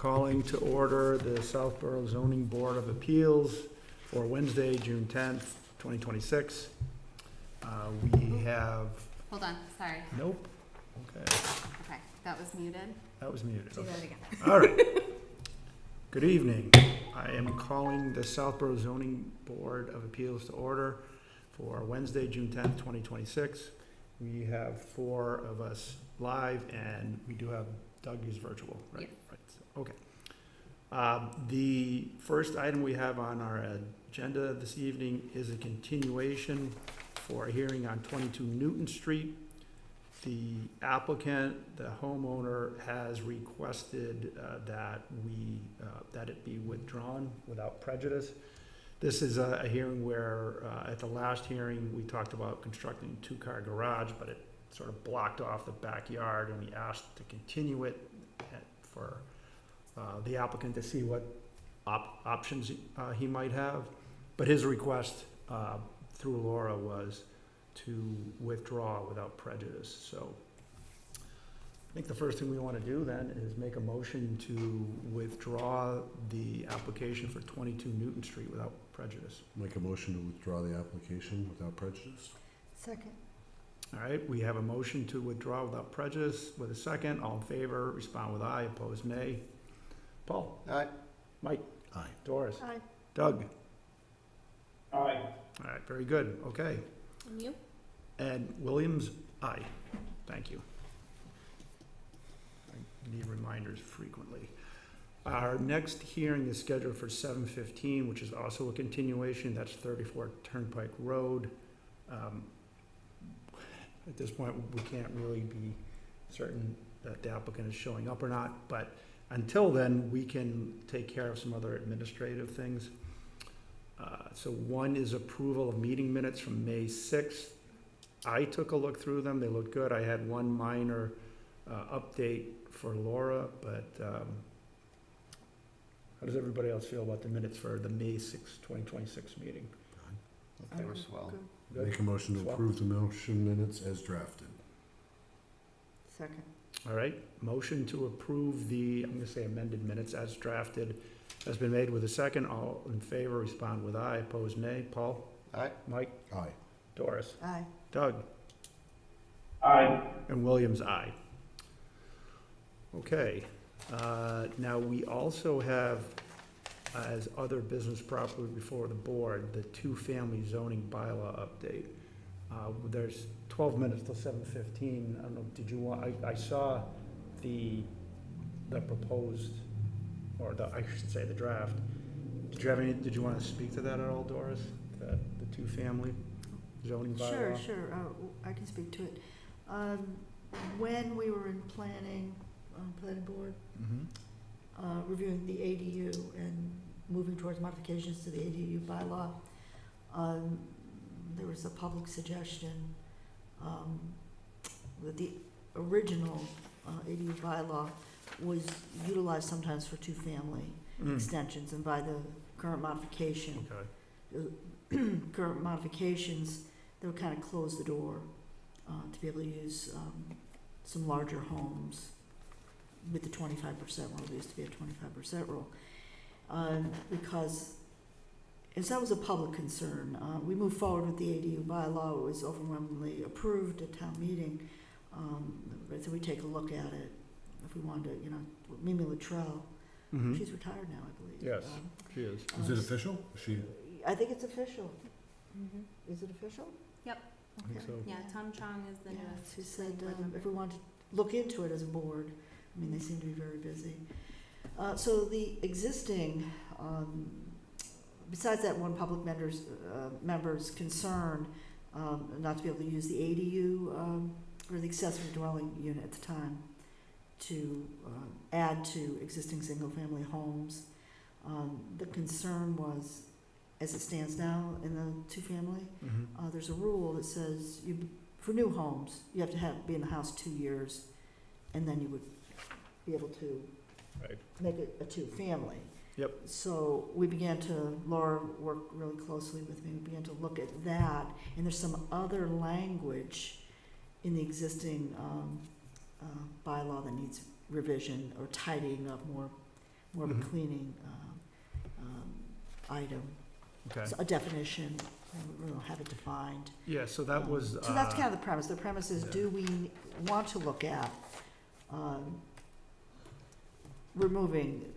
calling to order the Southborough Zoning Board of Appeals for Wednesday, June 10th, 2026. We have, Hold on, sorry. nope, okay, Okay, that was muted. that was muted. Do Okay. that again. All right. Good evening. I am calling the Southborough Zoning Board of Appeals to order for Wednesday, June 10th, 2026. We have 4 of us live, and we do have Doug is virtual, right? Yes. Right. So, okay. The first item we have on our agenda this evening is a continuation for a hearing on 22 Newton Street. The applicant, the homeowner, has requested that it be withdrawn without prejudice. This is a hearing where, at the last hearing, we talked about constructing a 2-car garage, but it sort of blocked off the backyard, and we asked to continue it for the applicant to see what options he might have. But his request through Laura was to withdraw without prejudice. So I think the first thing we want to do then is make a motion to withdraw the application for 22 Newton Street without prejudice. Make a motion to withdraw the application without prejudice. Second. All right, we have a motion to withdraw without prejudice with a second. All in favor, respond with aye. Opposed, nay. Paul? Aye. Mike? Aye. Doris? Aye. Doug? Aye. All right, very good. Okay. And you? And Williams? Aye. Thank you. I need reminders frequently. Our next hearing is scheduled for 7:15, which is also a continuation. That's 34 Turnpike Road. At this point, we can't really be certain that the applicant is showing up or not, but until then, we can take care of some other administrative things. So one is approval of meeting minutes from May 6th. I took a look through them. They looked good. I had one minor update for Laura, but how does everybody else feel about the minutes for the May 6th, 2026 meeting? They were swell. Good? Make a motion to Swap. approve the motion minutes as drafted. Second. All right, motion to approve the, I'm gonna say amended minutes as drafted has been made with a second. All in favor, respond with aye. Opposed, nay. Paul? Aye. Mike? Aye. Doris? Aye. Doug? Aye. And Williams, aye. Okay, now we also have, as other business properly before the board, the 2-family zoning bylaw update. There's 12 minutes till 7:15. I don't know, did you want, I saw the proposed, or I should say the draft. Did you want to speak to that at all, Doris? The 2-family zoning bylaw? Sure, I can speak to it. When we were in planning board, Mhm. reviewing the ADU and moving towards modifications to the ADU bylaw, there was a public suggestion that the original ADU bylaw was utilized sometimes for 2-family extensions, and by the current modification, Okay. current modifications, they would kind of close the door to be able to use some larger homes with the 25% rule. There used to be a 25% rule. Because, as that was a public concern, we moved forward with the ADU bylaw. It was overwhelmingly approved at town meeting. So we take a look at it if we wanted to, Mimi Luttrell, Mhm. she's retired now, I believe. Yes, she is. Is it official? I think it's official. Mm-hmm. Is it official? Yep. I think Okay. so. Yeah, Tom Chong is the Yeah, newest. she said board member. if we wanted to look into it as a board, I mean, they seem to be very busy. So the existing, besides that one public member's concern not to be able to use the ADU or the accessory dwelling unit at the time to add to existing single-family homes, the concern was, as it stands now in the 2-family, Mhm. there's a rule that says for new homes, you have to be in the house 2 years, and then you would be able to Right. make it a 2-family. Yep. So Laura worked really closely with me, we began to look at that, and there's some other language in the existing bylaw that needs revision or tidying up more more of a Mhm. cleaning, item, Okay, so a definition, and we'll have it defined. yeah, so that was, So that's kind of the premise. The premise is, yeah. do we want to look at removing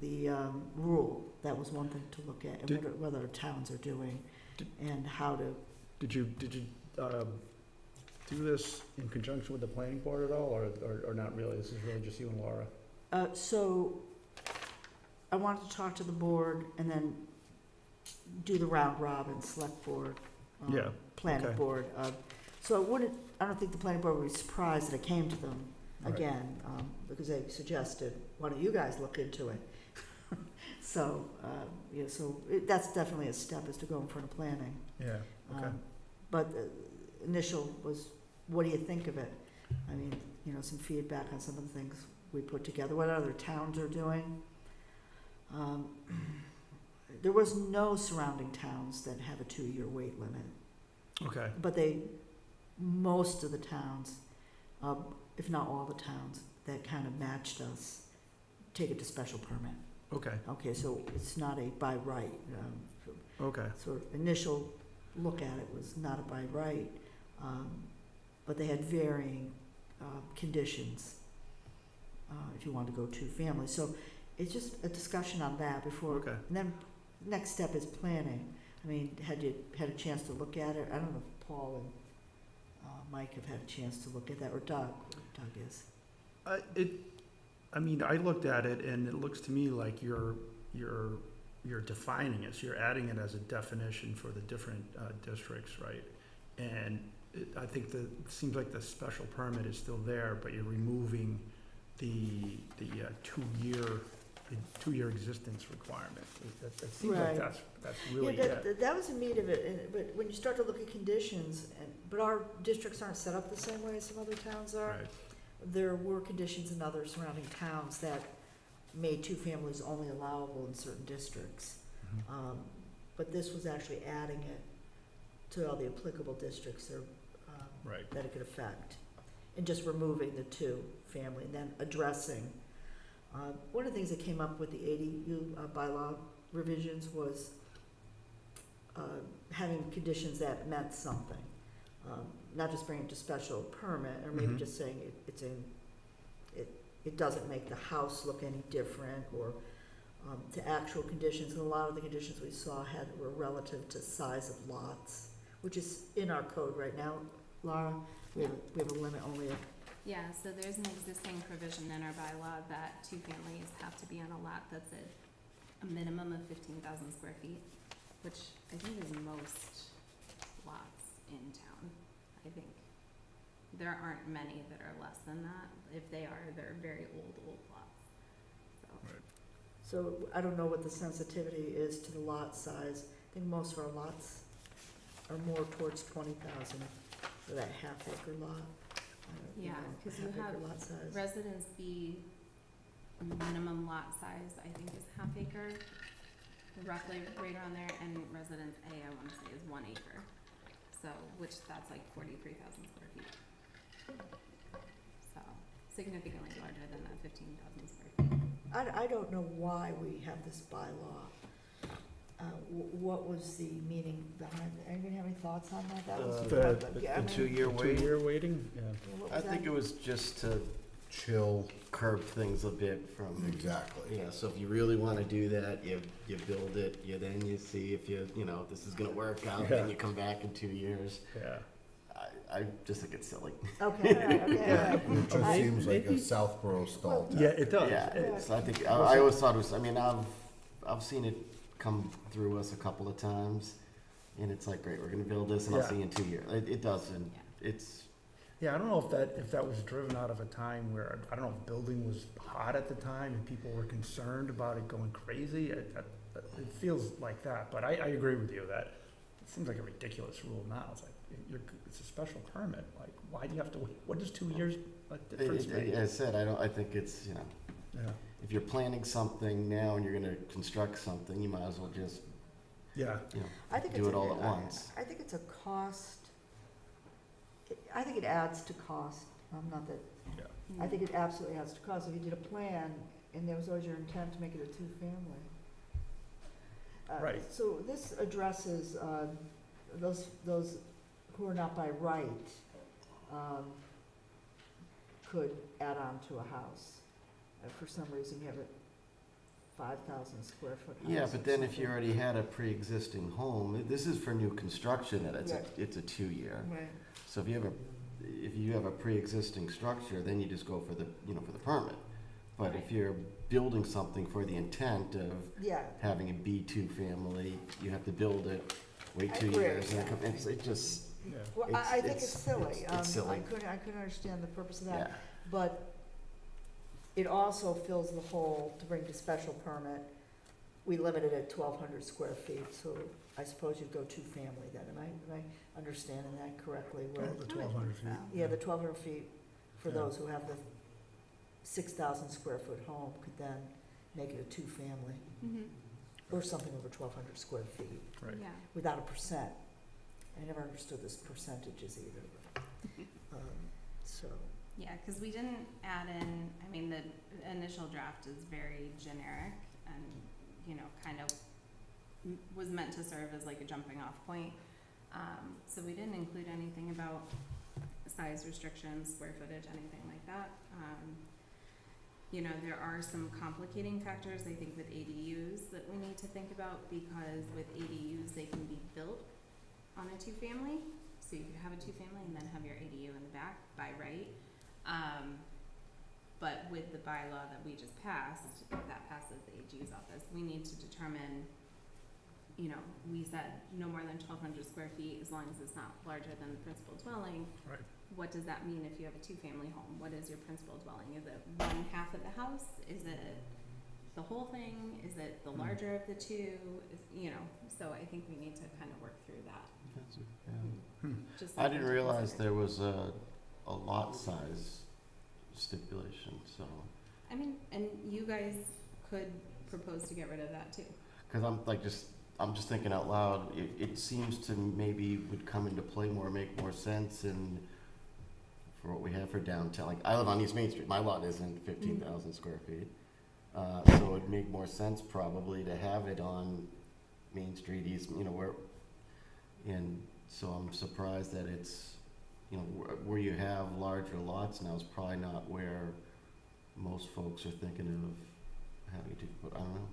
the rule? That was one thing to look at, and Did- what other towns are doing, Did- and how to, Did you do this in conjunction with the planning board at all, or not really? This is really just you and Laura? so I wanted to talk to the board and then do the round robin, select board, Yeah, planning okay. board. So I don't think the planning board would be surprised that I came to them Right. again, because they suggested, why don't you guys look into it? So, that's definitely a step, is to go in front of planning. Yeah, okay. But the initial was, what do you think of it? I mean, some feedback on some of the things we put together, what other towns are doing. There was no surrounding towns that have a 2-year wait limit, Okay, but most of the towns, if not all the towns, that kind of matched us, take it to special permit. okay, Okay, so it's not a by right. okay, So initial look at it was not a by right, but they had varying conditions if you wanted to go 2 families. So it's just a discussion on that before, okay. and then next step is planning. I mean, had you had a chance to look at it? I don't know if Paul and Mike have had a chance to look at that, or Doug. Doug is. I mean, I looked at it and it looks to me like you're defining it, so you're adding it as a definition for the different districts, right? And I think it seems like the special permit is still there, but you're removing the 2-year existence requirement. It seems like Right. that's really it. That was the meat of it, but when you start to look at conditions, but our districts aren't set up the same way as some other towns are. Right, There were conditions in other surrounding towns that made 2 families only allowable in certain districts. mhm, But this was actually adding it to all the applicable districts right, that it could affect, and just removing the 2 family, and then addressing. One of the things that came up with the ADU bylaw revisions was having conditions that meant something. Not just bringing it to special permit, or maybe Mhm. just saying it doesn't make the house look any different, or to actual conditions. And a lot of the conditions we saw were relative to size of lots, which is in our code right now. Laura, we have a limit only of, Yeah, so there's an existing provision in our bylaw that 2 families have to be on a lot that's at a minimum of 15,000 square feet, which I think is most lots in town, I think. There aren't many that are less than that. If they are, they're very old lots, so. so I don't know what the sensitivity is to the lot size. I think most of our lots are more towards 20,000 for that half-acre lot. Yeah, 'cause you half-acre have lot size. Residence B, minimum lot size, I think is half acre, roughly right around there, and residence A, I wanna say, is 1 acre. So, which that's like 43,000 square feet. So, significantly larger than that 15,000 square feet. I don't know why we have this bylaw. What was the meaning behind it? Anybody have any thoughts on that? That was. I mean, 2-year wait. 2-year waiting, yeah. what I was think that? it was just to Chill, curb things a bit from, exactly. yeah, so if you really wanna do that, you build it, then you see if this is gonna work out, then Yeah. you come back in 2 years. Yeah, I just think it's silly. Okay, all right, okay, all right. It just I- seems like a maybe- Southborough stall yeah, tactic. it does. Yeah, It- so I think, I always thought it was, I mean, I've seen it come through us a couple of times, and it's like, great, we're gonna build this, and I'll Yeah. see you in 2 years. It doesn't, Yeah. it's, Yeah, I don't know if that was driven out of a time where, I don't know, if building was hot at the time and people were concerned about it going crazy. It feels like that, but I agree with you that it seems like a ridiculous rule now. It's like, it's a special permit, like, why do you have to wait? What does 2 years, difference make? as I said, I think it's, Yeah, if you're planning something now and you're gonna construct something, you might as well just, yeah, I think do it's it all at once. I think it's a cost. I think it adds to cost. Not that, I think it absolutely adds to cost. If you did a plan And that was always your intent to make it a two-family. Right. So this addresses, those who are not by right, could add on to a house. For some reason, you have a 5,000 square foot house. Yeah, or but then if you something. already had a pre-existing home, this is for new construction, and Right. it's a 2-year. Right, So if you have a pre-existing structure, then you just go for the, for the permit. But if Right. you're building something for the intent of yeah, having a B2 family, you have to build it, wait I 2 agree. years, and it just, Yeah. well, I think it's silly. it's silly. I couldn't understand the purpose of that. Yeah. But it also fills the hole to bring to special permit. We limit it at 1,200 square feet, so I suppose you'd go two-family then. Am I understanding that correctly? Where, Oh, the 1,200 feet. yeah, the 1,200 feet for Yeah. those who have the 6,000 square foot home could then make it a two-family, Mhm. or something over 1,200 square feet, Right. Yeah. without a percent. I never understood this percentages either. So, Yeah, because we didn't add in, I mean, the initial draft is very generic and, kind of was meant to serve as like a jumping off point. So we didn't include anything about size restrictions, square footage, anything like that. There are some complicating factors, I think, with ADUs that we need to think about, because with ADUs, they can be built on a two-family. So you could have a two-family and then have your ADU in the back by right. But with the bylaw that we just passed, if that passes the AG's office, we need to determine, we said no more than 1,200 square feet as long as it's not larger than the principal dwelling. Right. What does that mean if you have a two-family home? What is your principal dwelling? Is it one half of the house? Is it the whole thing? Is it the larger of the two? So I think we need to kind of work through that. Just I something didn't to realize consider. there was a lot size stipulation, so, I mean, and you guys could propose to get rid of that too. because I'm just thinking out loud, it seems to maybe would come into play more, make more sense, and for what we have for downtown, like, I live on East Main Street, my lot isn't 15,000 square feet. So it'd make more sense probably to have it on Main Street East, and so I'm surprised that it's, where you have larger lots now is probably not where most folks are thinking of having to, but I don't know.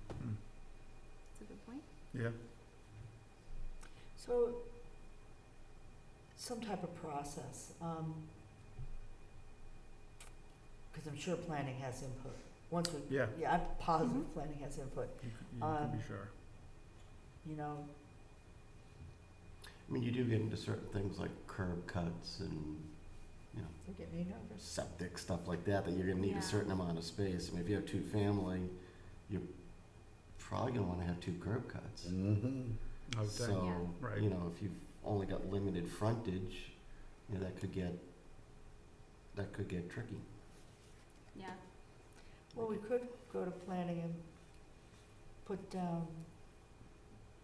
That's a good point. Yeah. so some type of process, because I'm sure planning has input. Once we, Yeah. yeah, I'm positive Mhm. planning has input. You can be sure. I mean, you do get into certain things like curb cuts and, They get me nervous. septic, stuff like that you're gonna need Yeah. a certain amount of space. I mean, if you have two family, you're probably gonna wanna have two curb cuts. Mm-hmm. I would think. So, Yeah. Right. if you've only got limited frontage, that could get tricky. Yeah. Well, we could go to planning and put down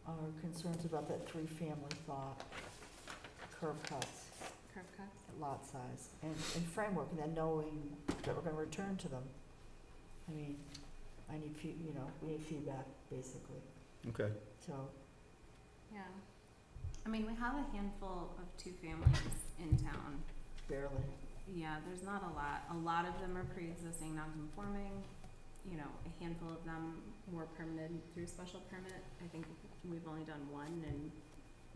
our concerns about that three-family thought, curb cuts, Curb cuts. lot size, and framework, and then knowing that we're gonna return to them. I mean, we need feedback, basically, Okay. so, Yeah. I mean, we have a handful of two families in town. barely. Yeah, there's not a lot. A lot of them are pre-existing non-conforming. A handful of them were permitted through special permit. I think we've only done one in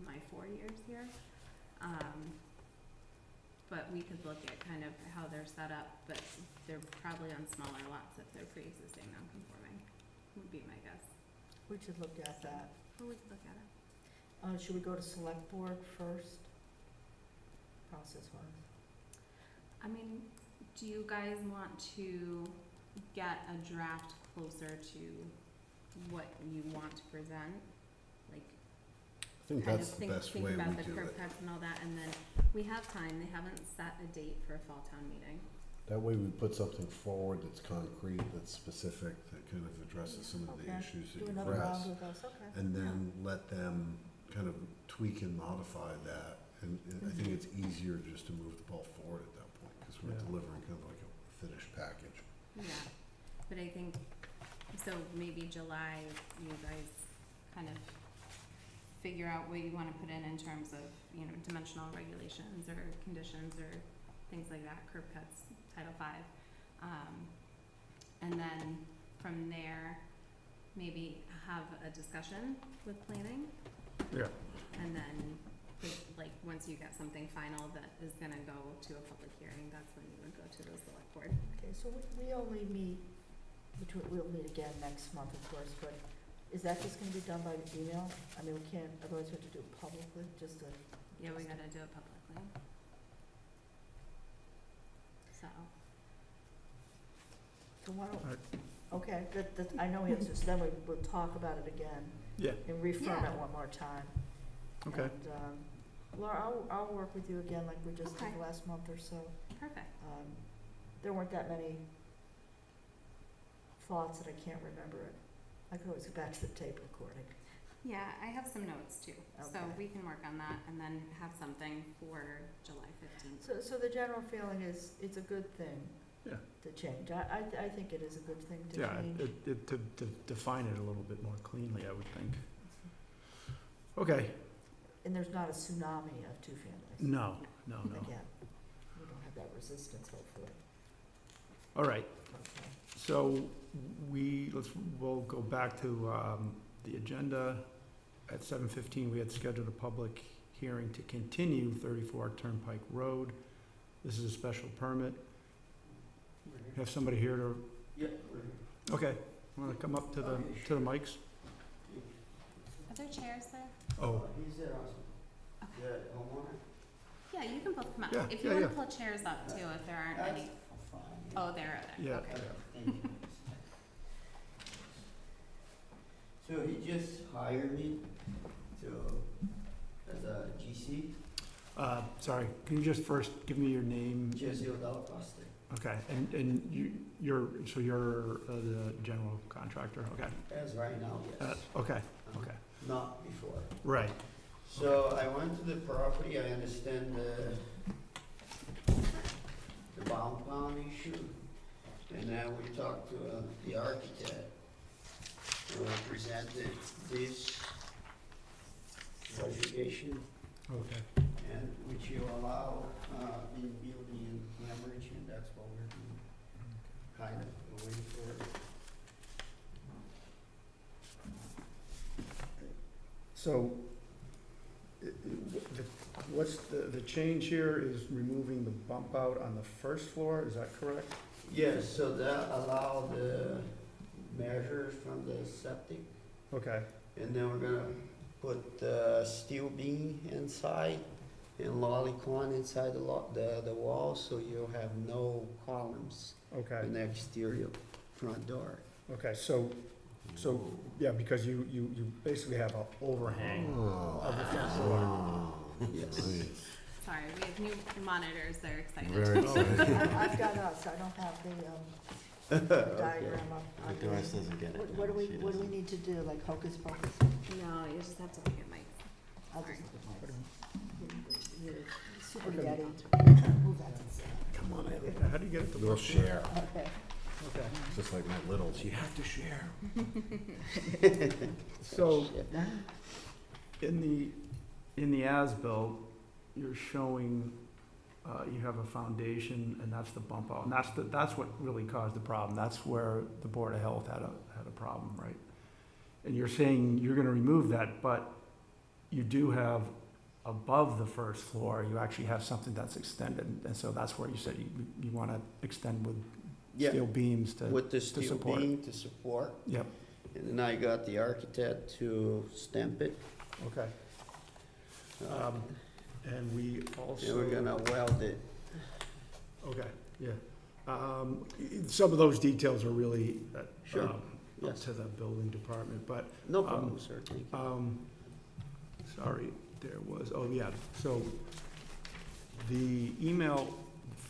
my 4 years here. But we could look at kind of how they're set up, but they're probably on smaller lots if they're pre-existing non-conforming, would be my guess. We should look at that. But we could look at it. Should we go to select board first? Process-wise. I mean, do you guys want to get a draft closer to what you want to present? Like, I think kind that's of the best think way about we the do curb it. cuts and all that, and then we have time. They haven't set a date for a fall town meeting. That way we put something forward that's concrete, that's specific, that kind of addresses some of the Okay. issues that Do you've another round raised. with us, okay. And then let them kind of tweak and modify that. And I think it's easier just to move the ball forward at that point, because we're Yeah. delivering kind of like a finished package. Yeah. But I think, so maybe July, you guys kind of figure out what you wanna put in terms of, you know, dimensional regulations or conditions or things like that, curb cuts, Title V. And then from there, maybe have a discussion with planning. Yeah. And then, like, once you get something final that is gonna go to a public hearing, that's when you would go to the select board. Okay, so we only meet, we'll meet again next month, of course, but is that just gonna be done by email? I mean, we can't, otherwise we have to do it publicly, just to. Yeah, we gotta do it publicly. So, So why don't, Alright. okay, that, I know he has to, so then we'll talk about it again Yeah, and reaffirm Yeah. it one more time. okay. And, Laura, I'll work with you again like we just did Okay. the last month or so. perfect. There weren't that many thoughts that I can't remember it. I could always go back to the tape recording. Yeah, I have some notes too, so Okay. we can work on that and then have something for July 15th. So the general feeling is, it's a good thing. Yeah. To change. I think it is a good thing to Yeah, change. to define it a little bit more cleanly, I would think. Okay, And there's not a tsunami of two families. no. Again, we don't have that resistance, hopefully. All right, Okay. so we'll go back to the agenda. At 7:15, we had scheduled a public hearing to continue 34 Turnpike Road. This is a special permit. Have somebody here to, Yeah. okay, want to come up to the mics? Are there chairs there? Oh, He's there also. Okay. The homeowner? Yeah, you can both come up. Yeah, If you yeah, wanna yeah. pull chairs up too, if there aren't That's any. fine. Oh, there. yeah. Okay. Thank you. So he just hired me as a GC, Sorry, can you just first give me your name? Jesse O'Donnell-Costa. Okay, and you're the general contractor, okay? As right now, yes. Okay, okay, Not before. right, So I went to the property, I understand the compound issue, and then we talked to the architect, who presented this modification, okay. and which you allow in building and leverage, and that's what we're doing, kind of waiting for. So, what's the change here is removing the bump out on the first floor, is that correct? Yes, so that allow the measures from the septic, Okay, and then we're gonna put the steel beam inside and lolicon inside the wall, so you'll have no columns okay, in the exterior front door. okay, so, yeah, because you basically have an overhang of the front floor. Yes. Sorry, we have new monitors, they're excited. Very exciting. I've got us, I don't have the diagram up. Like the rest doesn't get it. What do no, we, she what do we doesn't. need to do, like hocus pocus? No, you just have to look at Mike. I'll Sorry. just look at mine. Super Okay. daddy. Move that to the side. Come on, Eddie. How do you get it to We'll work? share. Okay. Okay, Just like my littles, you have to share. so, in the as-built, you're showing, you have a foundation, and that's the bump out, and that's what really caused the problem, that's where the Board of Health had a problem, right? And you're saying you're gonna remove that, but you do have above the first floor, you actually have something that's extended, and so that's where you said you wanna extend with Yeah, steel beams to, with the steel support it. beam to support, yep, and then I got the architect to stamp it. okay. And we also. And we're gonna weld it. Okay, yeah. Some of those details are really Sure, up yes. to the building department, but, No problem, sir, thank you. sorry, there was, oh, yeah, so the email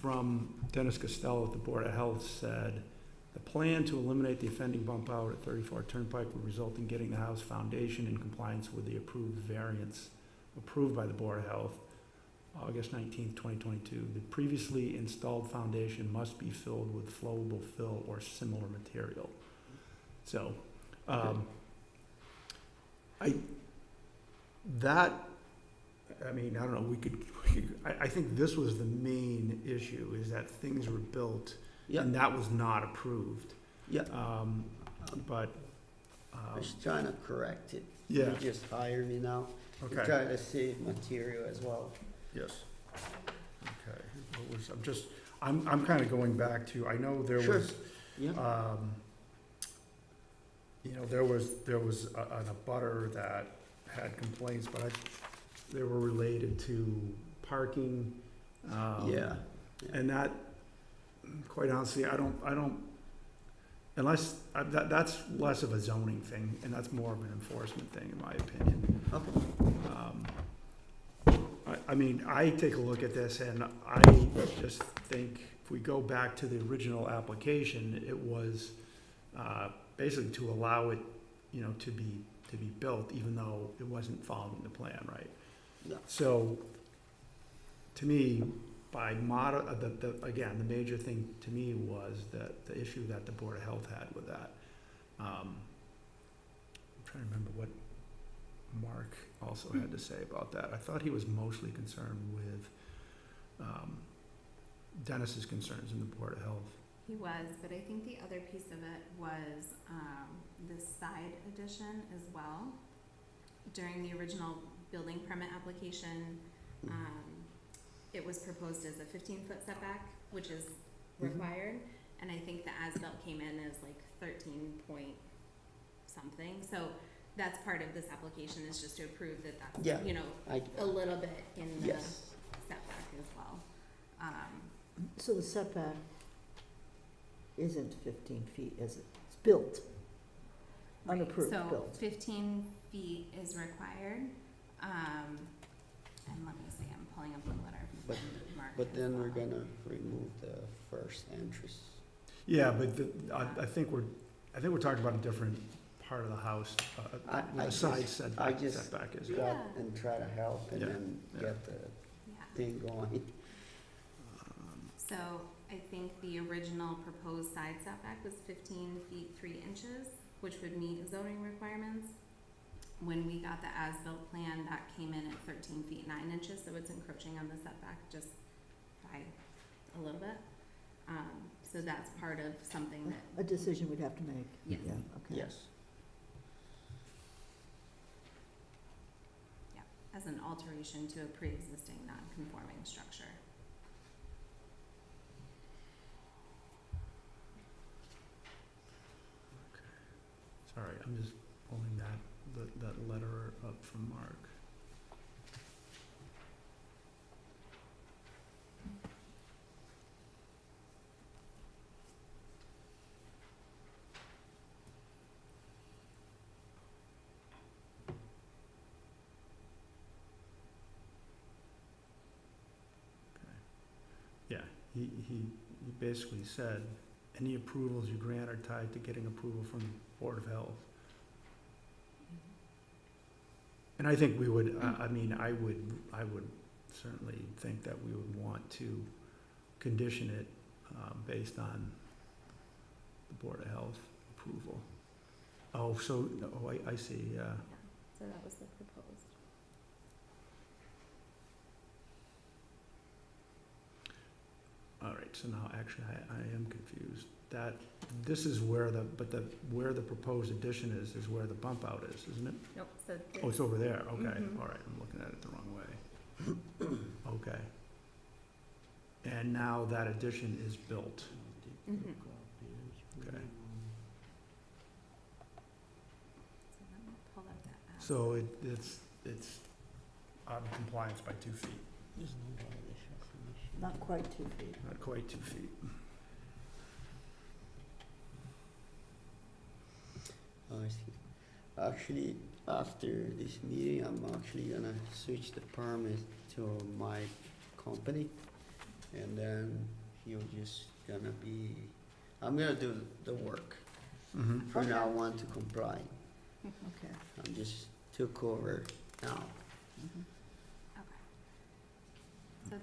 from Dennis Costello at the Board of Health said, the plan to eliminate the offending bump out at 34 Turnpike would result in getting the house foundation in compliance with the approved variance approved by the Board of Health. August 19th, 2022. The previously installed foundation must be filled with flowable fill or similar material. So, I don't know, I think this was the main issue, is that things were built Yeah, and that was not approved. yeah, But, I was trying to correct it. yeah, You just hire me now. I'm okay, trying to save material as well. yes. Okay, I'm kind of going back to, I know there Sure. was, Yeah, there was an abutter that had complaints, but they were related to parking. yeah, And that, quite honestly, that's less of a zoning thing, and that's more of an enforcement thing, in my opinion. okay, I take a look at this, and I just think if we go back to the original application, it was basically to allow it, to be built, even though it wasn't following the plan, right? Yeah. So, to me, by again, the major thing to me was that the issue that the Board of Health had with that. I'm trying to remember what Mark also had to say about that. I thought he was mostly concerned with Dennis's concerns in the Board of Health. He was, but I think the other piece of it was, the side addition as well. During the original building permit application, it was proposed as a 15-foot setback, which is required, and I think the as-built came in as like 13 point something, so that's part of this application, is just to approve that that's, Yeah. a little bit in the yes, setback as well. So the setback isn't 15 feet, is it? It's built, Right, unapproved so built. 15 feet is required, and let me see, I'm pulling up the letter from Mark. but then as we're well. gonna remove the first entrance. Yeah, but I think we're talking about a different part of the house, I where the just- side setback is. Got Yeah. and try to help and Yeah, then yeah. get the Yeah. thing going. So I think the original proposed side setback was 15 feet 3 inches, which would meet zoning requirements. When we got the as-built plan, that came in at 13 feet 9 inches, so it's encroaching on the setback just by a little bit. So that's part of something that, A decision we'd have to make. Yes. Yeah, okay. Yes, as an alteration to a pre-existing non-conforming structure. Sorry, I'm just pulling that letter up from Mark. Yeah, he basically said, any approvals you grant are tied to getting approval from the Board of Health. And I think we would, I would certainly think that we would want to condition it, based on the Board of Health approval. Oh, so, I see, yeah. Yeah, so that was the proposed. All right, so now actually I am confused. This is where where the proposed addition is where the bump out is, isn't it? Nope, so Oh, it's over there, okay, Mhm. all right, I'm looking at it the wrong way. Okay. And now that addition is built, Mhm. okay. So let me pull up that as- So it's out of compliance by 2 feet, Not quite 2 feet. not quite 2 feet. I see. Actually, after this meeting, I'm actually gonna switch the permit to my company. And then you're just gonna be, I'm gonna do the work. Mm-hmm. From now on to comply. Okay. I'm just took over now. Mhm. Okay.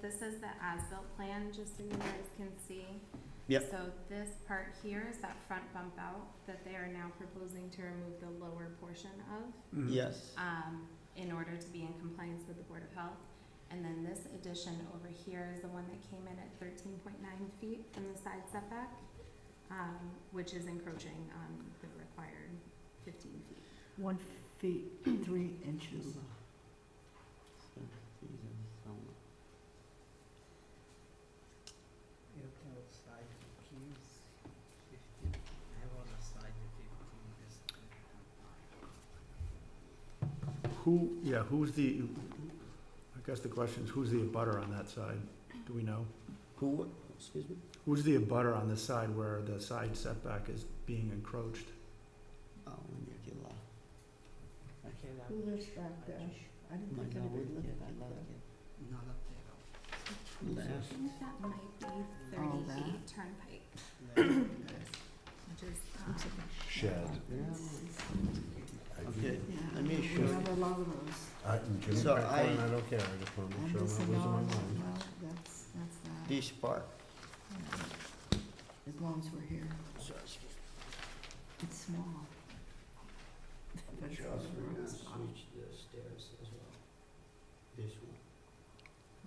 this is the as-built plan, just so you guys can see. Yep. So this part here is that front bump out that they are now proposing to remove the lower portion of, Mhm. Yes. in order to be in compliance with the Board of Health. And then this addition over here is the one that came in at 13.9 feet from the side setback, which is encroaching on the required 15 feet. 1 feet, 3 inches. Outside the keys, 15. I have on the side the 15 is. Who's the, I guess the question is, who's the abutter on that side? Do we know? Who, excuse me? Who's the abutter on the side where the side setback is being encroached? Oh, Nicola. Okay, that Who lives back there? I didn't think anybody lived back there. not up there. I think that might be Oh, 38 that. Turnpike, There. which is, Looks like a Shed. Okay, Yeah, let me I show you. remember a lot of those. Jimmy, So that's I- fine, I don't care, I just wanna I'm make sure I'm just not saying, losing my no, mind. well, that's that. This part. Yeah. As long as we're here. It's small. But it's Just we're gonna small. switch the stairs as well. This one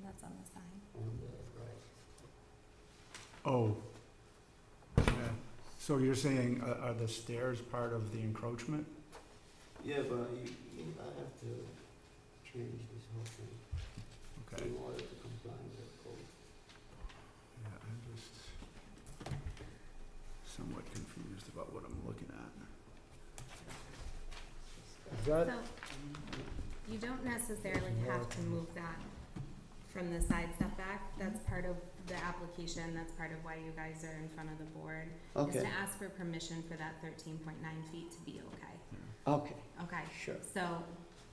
that's on the side. on the right. Oh. Yeah. So you're saying, are the stairs part of the encroachment? Yeah, but I have to change this whole thing Okay. in order to comply with the code. Yeah, I'm just somewhat confused about what I'm looking at. Is that, So, you don't necessarily have to move that from the side setback. That's part of the application, that's part of why you guys are in front of the board. Is Okay, to ask for permission for that 13.9 feet to be okay. okay, Okay, sure, so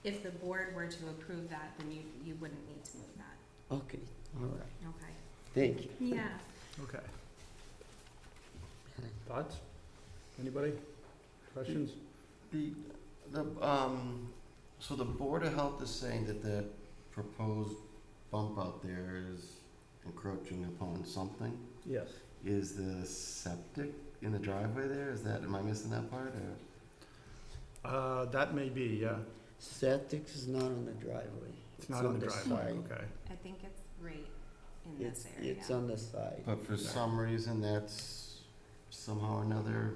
if the board were to approve that, then you wouldn't need to move that. okay, all right, Okay. thank you. Yeah. okay. Thoughts? Anybody? Questions? So the Board of Health is saying that the proposed bump out there is encroaching upon something? Yes. Is the septic in the driveway there? Is that, am I missing that part, or? That may be, yeah. Septic is not on the driveway. It's not on the driveway, side. okay. I think it's right in this It's, area. it's on the side. But for some reason, that's somehow or another,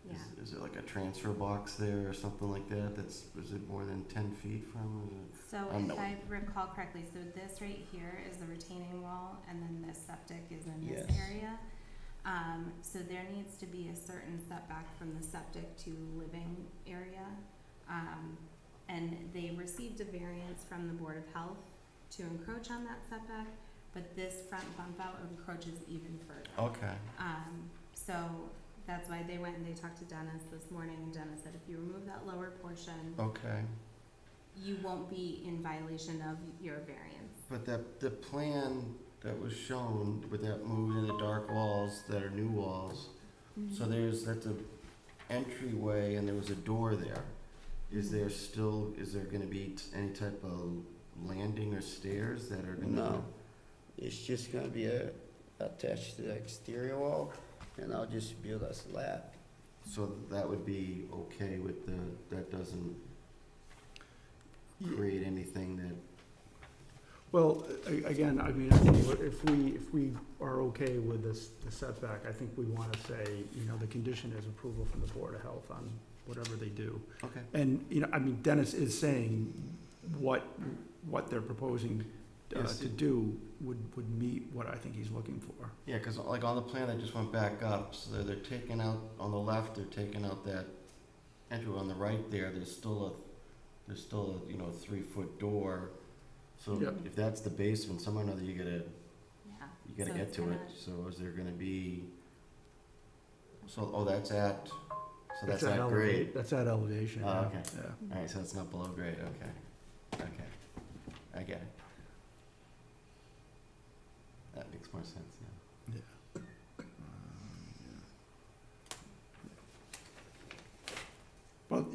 Yeah. is it like a transfer box there or something like that? That's, is it more than 10 feet from, So I if know. I recall correctly, so this right here is the retaining wall, and then this septic is in this Yes. area. So there needs to be a certain setback from the septic to living area. And they received a variance from the Board of Health to encroach on that setback, but this front bump out encroaches even further. okay, So that's why they went and they talked to Dennis this morning, and Dennis said if you remove that lower portion, okay. you won't be in violation of your variance. But the plan that was shown with that moved in the dark walls that are new walls, so that's a entryway and there was a door there. Is there still, is there gonna be any type of landing or stairs that are gonna? No, it's just gonna be attached to the exterior wall, and I'll just build a slab. So that would be okay with that doesn't create anything that, Well, again, I mean, I think if we are okay with this, the setback, I think we wanna say, the condition is approval from the Board of Health on whatever they do. okay. And, I mean, Dennis is saying what they're proposing Yes, to do would meet what I think he's looking for. Yeah, cause like on the plan, they just went back up, so they're taking out, on the left, they're taking out that entryway. On the right there, there's still a 3-foot door. So Yep. if that's the basement, somehow or another, you gotta Yeah. get So to it's it. gonna- So is there gonna be, that's at, so that's at at grade? That's at elevation, Oh, yeah. okay. Yeah. Alright, so it's not below grade, okay. I get it. That makes more sense, yeah. Well,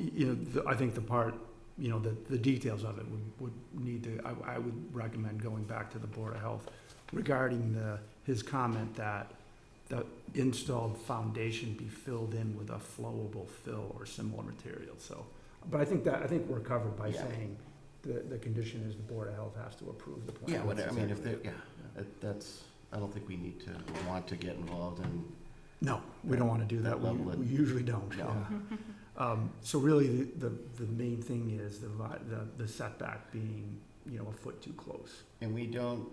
I think the part you know, the details of it would need to, I would recommend going back to the Board of Health regarding his comment that the installed foundation be filled in with a flowable fill or similar material, so. But I think we're covered by Yeah. saying the condition is the Board of Health has to approve the plan. Yeah, whatever, I mean, if That's they're, that's, I don't think we need to want to get involved in, No, we don't wanna do that, That level we usually don't, No. yeah. So really, the main thing is the setback being, you know, a foot too close. and we don't,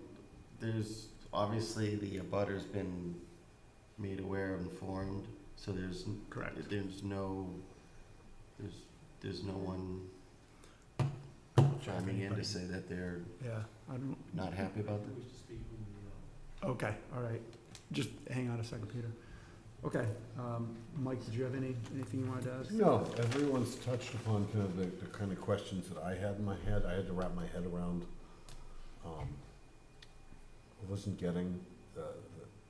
there's, obviously, the abutter's been made aware, informed, so there's, Correct. there's no one chiming in to say that they're Yeah, I don't, not happy about Who it. wish to speak when okay, all right. Just hang on a second, Peter. Okay, Mike, did you have anything you wanted to ask? No, everyone's touched upon kind of the kind of questions that I had in my head. I had to wrap my head around. I wasn't getting the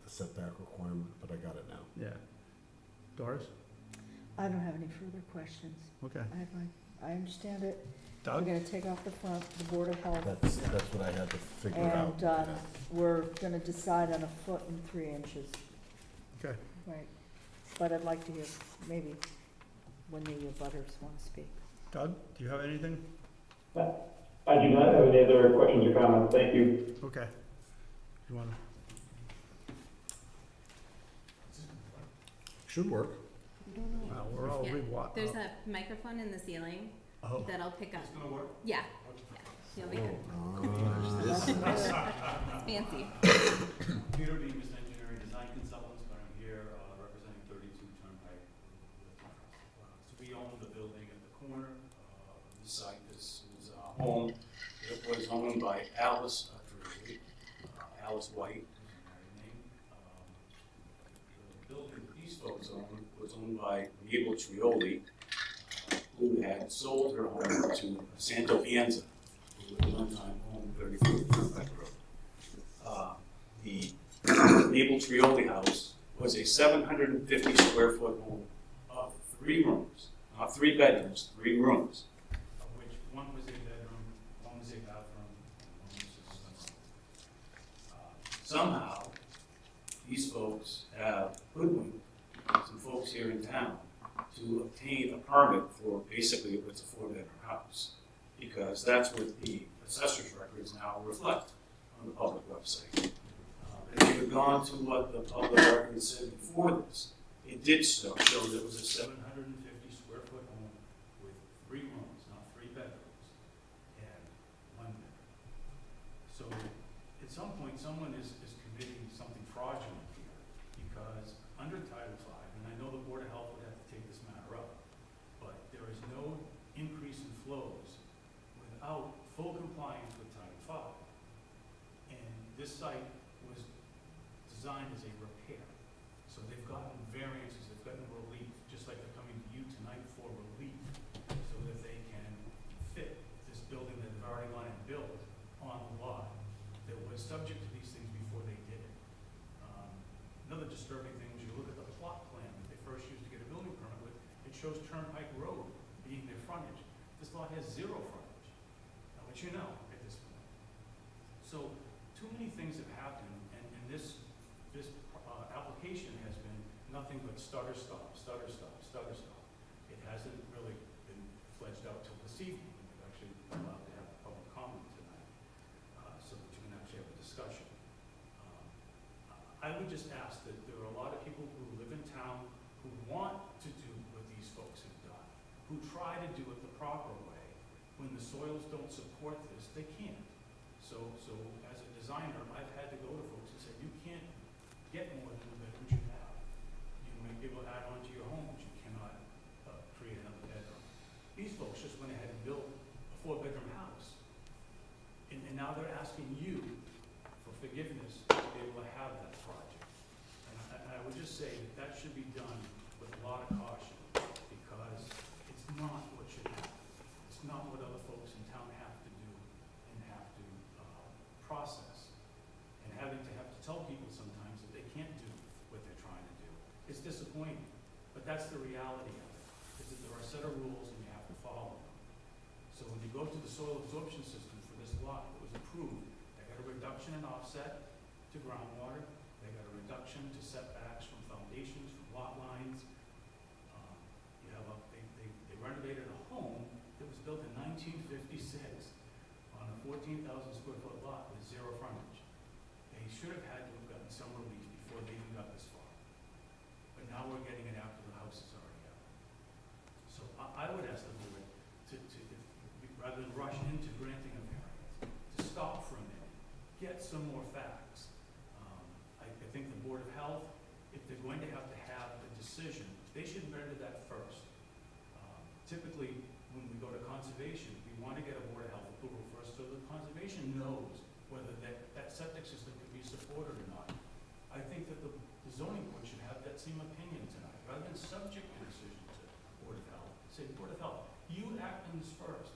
setback requirement, but I got it now. Yeah. Doris? I don't have any further questions. Okay. I understand it. We're Doug? gonna take off the front, the Board of Health, That's what I had to figure out. and, Yeah. we're gonna decide on 1.3 feet. Okay. Right. But I'd like to hear maybe when the butters wanna speak. Doug, do you have anything? I do not have any other questions or comments. Thank you. Okay. You wanna? Should work. Wow, we're all Yeah. re-wa- There's a microphone in the ceiling Oh, that'll pick up. It's gonna work? Yeah, you'll be good. This- It's fancy. Peter Bemis, engineering design consultants, but I'm here representing 32 Turnpike. So we own the building at the corner. This site, this is our home. It was owned by Alice, Alice White, is her married name. The building that these folks owned was owned by Mabel Trioli, who had sold her home to Santo Pienza, who was one time owned 34 Turnpike Road. The Mabel Trioli house was a 750 square foot home of 3 rooms, not 3 bedrooms, 3 rooms, of which one was a bedroom, one was a bathroom, and one was a system room. Somehow, these folks have hoodwinked some folks here in town to obtain a permit for basically what's a 4-bedroom house, because that's what the assessor's records now reflect on the public website. If you had gone to what the public record said before this, it did show that it was a 750 square foot home with 3 rooms, not 3 bedrooms, and 1 bedroom. So at some point, someone is committing something fraudulent here, because under Title V, and I know the Board of Health would have to take this matter up, but there is no increase in flows without full compliance with Title V. And this site was designed as a repair. So they've gotten variances, they've gotten relief, just like they're coming to you tonight for relief, so that they can fit this building that they've already gone and built on the lot that was subject to these things before they did it. Another disturbing thing is you look at the plot plan that they first used to get a building permit with, it shows Turnpike Road being their frontage. This lot has 0 frontage, which you know at this point. So too many things have happened, and this application has been nothing but stutter stop, stutter stop, stutter stop. It hasn't really been fledged out till this evening. We've actually allowed to have public comment tonight, so that you can actually have a discussion. I would just ask that there are a lot of people who live in town who want to do what these folks have done, who try to do it the proper way. When the soils don't support this, they can't. So as a designer, I've had to go to folks and say, you can't get more than the bedrooms you have. You may be able to add on to your home, but you cannot create another bedroom. These folks just went ahead and built a 4-bedroom house. And now they're asking you for forgiveness to be able to have that project. And I would just say that should be done with a lot of caution, because it's not what should happen. It's not what other folks in town have to do and have to process. And having to tell people sometimes that they can't do what they're trying to do. It's disappointing, but that's the reality of it, is that there are a set of rules and you have to follow them. So go to the soil absorption system for this lot that was approved, they got a reduction in offset to groundwater, they got a reduction to setbacks from foundations, from lot lines. You have they renovated a home that was built in 1956 on a 14,000 square foot lot with zero frontage. They should have had to have gotten some relief before they even got this far. But now we're getting it after the house is already up. So I would ask the board rather than rush into granting a variance, to stop for a minute, get some more facts. I think the Board of Health, if they're going to have a decision, they should render that first. Typically, when we go to conservation, we want to get a Board of Health approval first so the conservation knows whether that septic system can be supported or not. I think that the zoning board should have that same opinion tonight, rather than subject the decision to Board of Health. Say, Board of Health, you act on this first,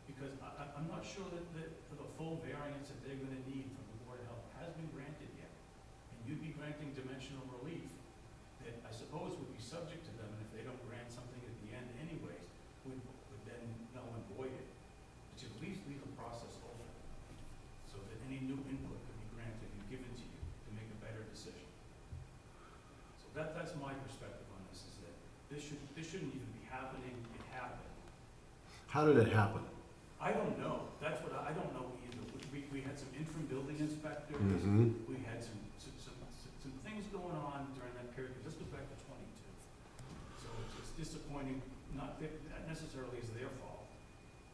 because I'm not sure that the full variance that they're gonna need from the Board of Health has been granted yet. And you'd be granting dimensional relief that I suppose would be subject to them, and if they don't grant something at the end anyways, would then null and void it. But you at least leave the process open, so that any new input could be granted and given to you to make a better decision. So that's my perspective on this, is that this shouldn't even be happening. It happened. How did it happen? I don't know. That's what I don't know either. We had some interim building inspectors. Mm-hmm. We had some things going on during that period, because this goes back to 22. So it's disappointing, not necessarily is their fault,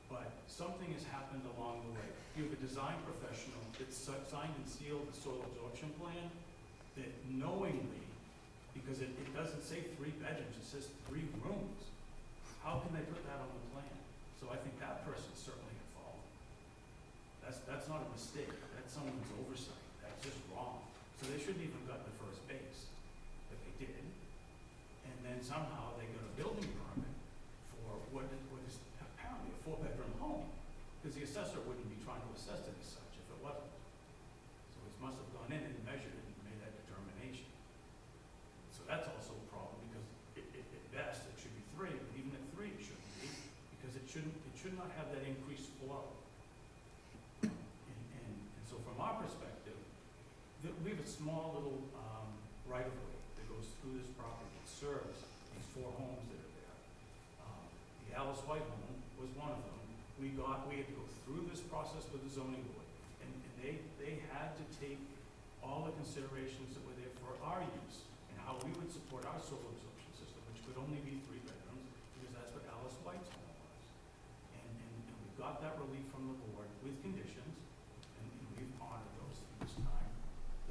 but something has happened along the way. You have a design professional that signed and sealed the soil absorption plan that knowingly, because it doesn't say 3 bedrooms, it says 3 rooms. How can they put that on the plan? So I think that person's certainly at fault. That's not a mistake. That's someone's oversight. That's just wrong. So they shouldn't even got the first base, but they did. And then somehow they got a building permit for what is apparently a 4-bedroom home, because the assessor wouldn't be trying to assess it as such if it wasn't. So it must have gone in and measured it and made that determination. So that's also a problem, because at best it should be 3, but even at 3 it shouldn't be, because it should not have that increased flow. And so from our perspective, we have a small little right-of-way that goes through this property that serves these 4 homes that are there. The Alice White home was one of them. We had to go through this process with the zoning board, and they had to take all the considerations that were there for our use and how we would support our soil absorption system, which could only be 3 bedrooms, because that's what Alice White's home was. And we got that relief from the board with conditions, and we've honored those through this time.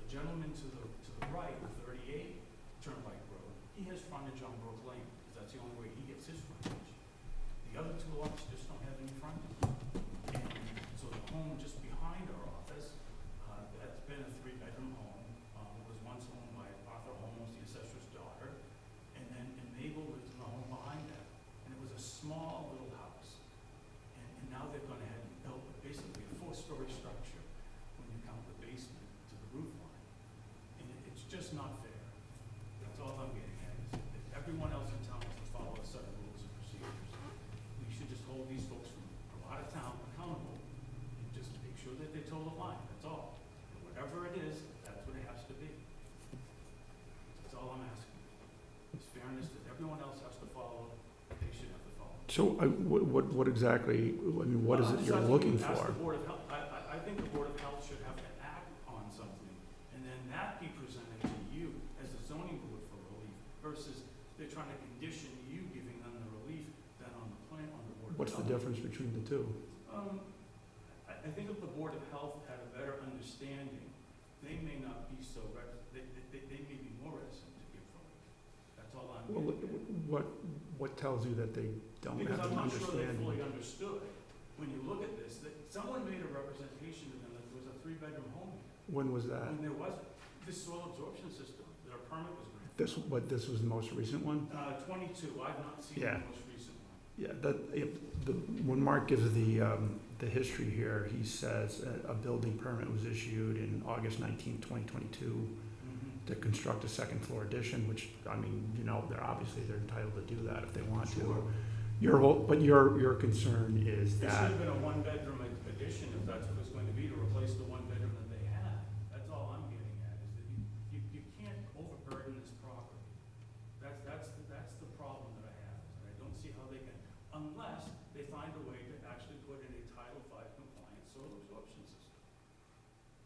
The gentleman to the right, the 38 Turnpike Road, he has frontage on Brook Lane, because that's the only way he gets his frontage. The other 2 lots just don't have any frontage. And so the home just behind our office, that's been a 3-bedroom home, was once owned by Arthur Holmes, the assessor's daughter, and then Mabel lived in the home behind that. And it was a small little house. And now they've gone ahead and built basically a 4-story structure when you count the basement to the roof line. And it's just not fair. That's all I'm getting at, is that everyone else in town has to follow a set of rules and procedures. We should just hold these folks from out of town accountable and just make sure that they toe the line, that's all. And whatever it is, that's what it has to be. That's all I'm asking. It's fairness that everyone else has to follow, they should have to follow. So what exactly, I mean, what is it you're looking Ask for? the Board of Health. I think the Board of Health should have to act on something, and then that be presented to you as a zoning board for relief, versus they're trying to condition you giving them the relief then on the plan, on the Board of Health. What's the difference between the 2? I think if the Board of Health had a better understanding, they may not be so, they may be more reticent to give relief. That's all I'm Well, getting at. what tells you that they don't Because have I'm an not sure they understanding? fully understood. When you look at this, that someone made a representation to them that there was a 3-bedroom home here, When was that? when there wasn't. This soil absorption system, that our permit was granted. This was the most recent one? 22, I've not seen Yeah. the most recent one. Yeah, when Mark gives the history here, he says a building permit was issued in August 19, 2022 Mm-hmm. to construct a 2nd floor addition, which, I mean, they're entitled to do that if they want Sure. to. But your concern is It should that, have been a one-bedroom addition if that's what it's going to be, to replace the one bedroom that they have. That's all I'm getting at, is that you can't overburden this property. That's the problem that I have, is that I don't see how they can, unless they find a way to actually put in a Title V compliant soil absorption system.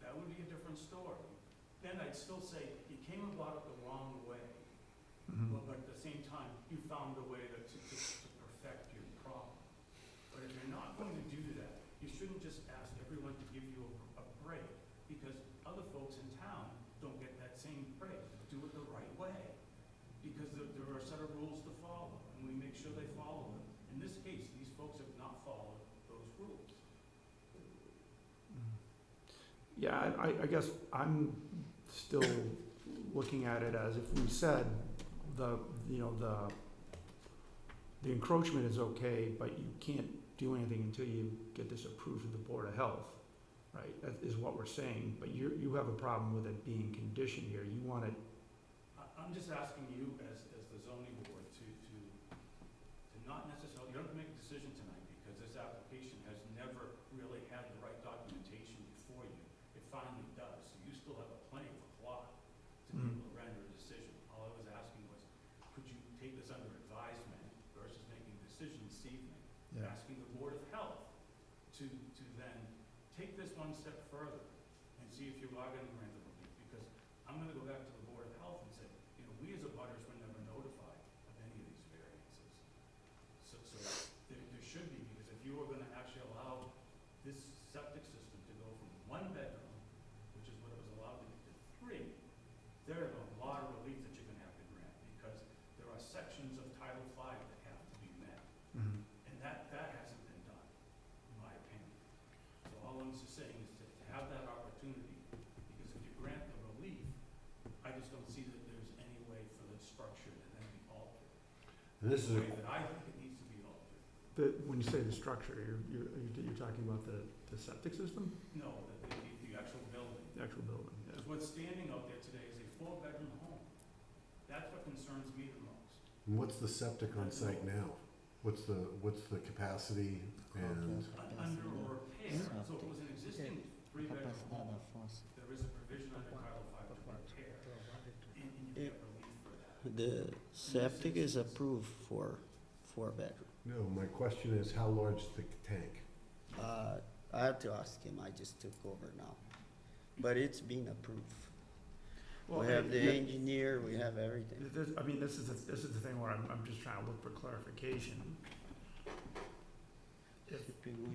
That would be a different story. Then I'd still say, you came about it the wrong way, Mhm. but at the same time, you found a way to perfect your problem. But if you're not going to do that, you shouldn't just ask everyone to give you a break, because other folks in town don't get that same break. Do it the right way, because there are a set of rules to follow, and we make sure they follow them. In this case, these folks have not followed those rules. yeah, I guess I'm still looking at it as if we said the encroachment is okay, but you can't do anything until you get this approved from the Board of Health, right? That is what we're saying, but you have a problem with it being conditioned here. You want it, I'm just asking you as the zoning board to not necessarily, you don't have to make a decision tonight, because this application has never really had the right documentation before you. It finally does, so you still have plenty of clock to be able to render a decision. All I was asking was, could you take this under advisement versus making a decision this evening? Asking the Board of Health to then take this one step further and see if you are going to grant the relief, because I'm going to go back to the Board of Health and say, we as abutters were never notified of any of these variances. So there should be, because if you were going to actually allow this septic system to go from one bedroom, which is what it was allowed to be, to three, there are a lot of relief that you're going to have to grant, because there are sections of Title V that have to be met. And that hasn't been done, in my opinion. So all I'm just saying is to have that opportunity, because if you grant the relief, I just don't see that there's any way for the structure to then be altered. And this is The a, way that I think it needs to be altered. when you say the structure, you're talking about the septic system? No, the actual building. The actual building, yeah. Because what's standing out there today is a 4-bedroom home. That's what concerns me the most. and what's the septic on site now? What's the capacity and, Under repair, so if it was an existing 3-bedroom home, there is a provision under Title V to repair, and you get relief for that. The septic is approved for 4-bedroom. no, my question is, how large is the tank? I have to ask him, I just took over now. But it's been approved. Well, We have the yeah. engineer, we have everything. This is the thing where I'm just trying to look for clarification. If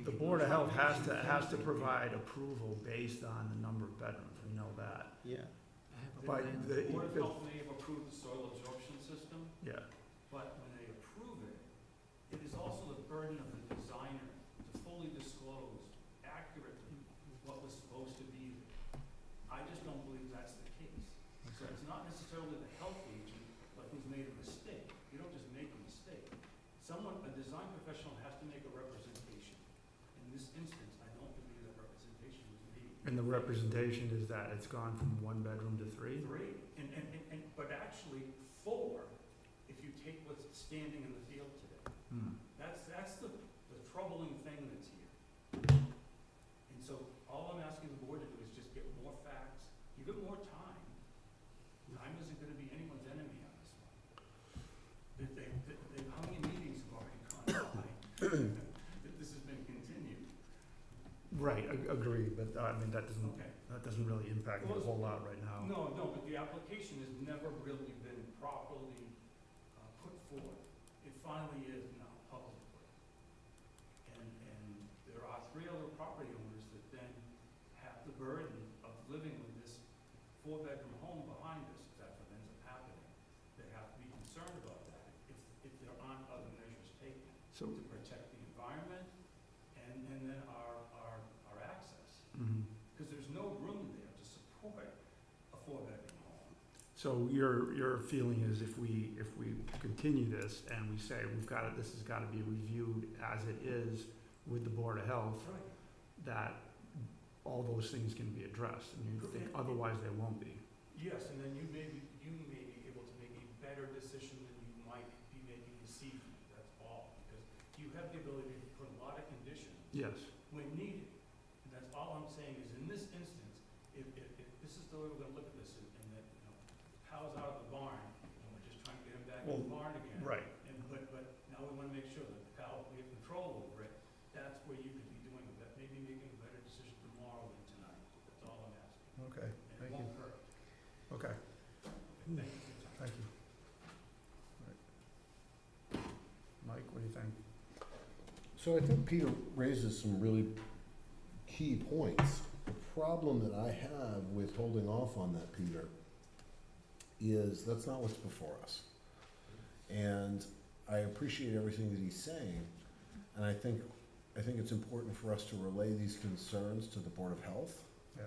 the Board of Health has to provide approval based on the number of bedrooms, we know that. Yeah, But The Board of Health may have approved the soil absorption system, yeah, but when they approve it, it is also the burden of the designer to fully disclose accurately what was supposed to be there. I just don't believe that's the case. So it's not necessarily the health agent, like who's made a mistake. You don't just make a mistake. A design professional has to make a representation. In this instance, I don't believe that representation was made. and the representation is that it's gone from 1 bedroom to 3? Three, but actually 4, if you take what's standing in the field today. That's the troubling thing that's here. And so all I'm asking the board to do is just get more facts, give it more time. Time isn't gonna be anyone's enemy on this one. How many meetings have already gone by? That this has been continued. Right, agreed, but that Okay. doesn't really impact me a whole lot right now. No, but the application has never really been properly put forth. It finally is now publicly. And there are 3 other property owners that then have the burden of living with this 4-bedroom home behind us, if that's what ends up happening. They have to be concerned about that if there aren't other measures taken So, to protect the environment and then our access. mhm. Because there's no room there to support a 4-bedroom home. So your feeling is if we continue this and we say this has got to be reviewed as it is with the Board of Health, Right. that all those things can be addressed, and you think otherwise they won't be. Yes, and then you may be able to make a better decision than you might be making this evening, that's all. Because have the ability to put a lot of conditions Yes, when needed. And that's all I'm saying is in this instance, if this is the way we're gonna look at this, and that, you know, cow's out of the barn, and we're just trying to get him back in the barn again. right. And, but now we wanna make sure that the cow, we have control over it, that's where you could be doing that, maybe making a better decision tomorrow than tonight. That's all I'm asking. Okay, And it thank you. won't hurt. Okay, Thank you for your time. thank you. All right. Mike, what do you think? So I think Peter raises some really key points. The problem that I have with holding off on that, Peter, is that's not what's before us. And I appreciate everything that he's saying, and I think it's important for us to relay these concerns to the Board of Health. Yeah.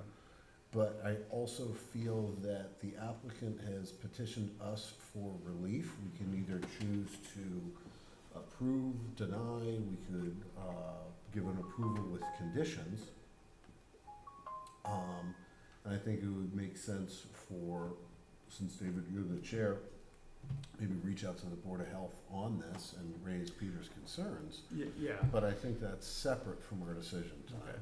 But I also feel that the applicant has petitioned us for relief. We can either choose to approve, deny, we could give an approval with conditions. And I think it would make sense for, since David, you're the chair, maybe reach out to the Board of Health on this and raise Peter's concerns. Yeah, But I think that's separate from our decision tonight. okay.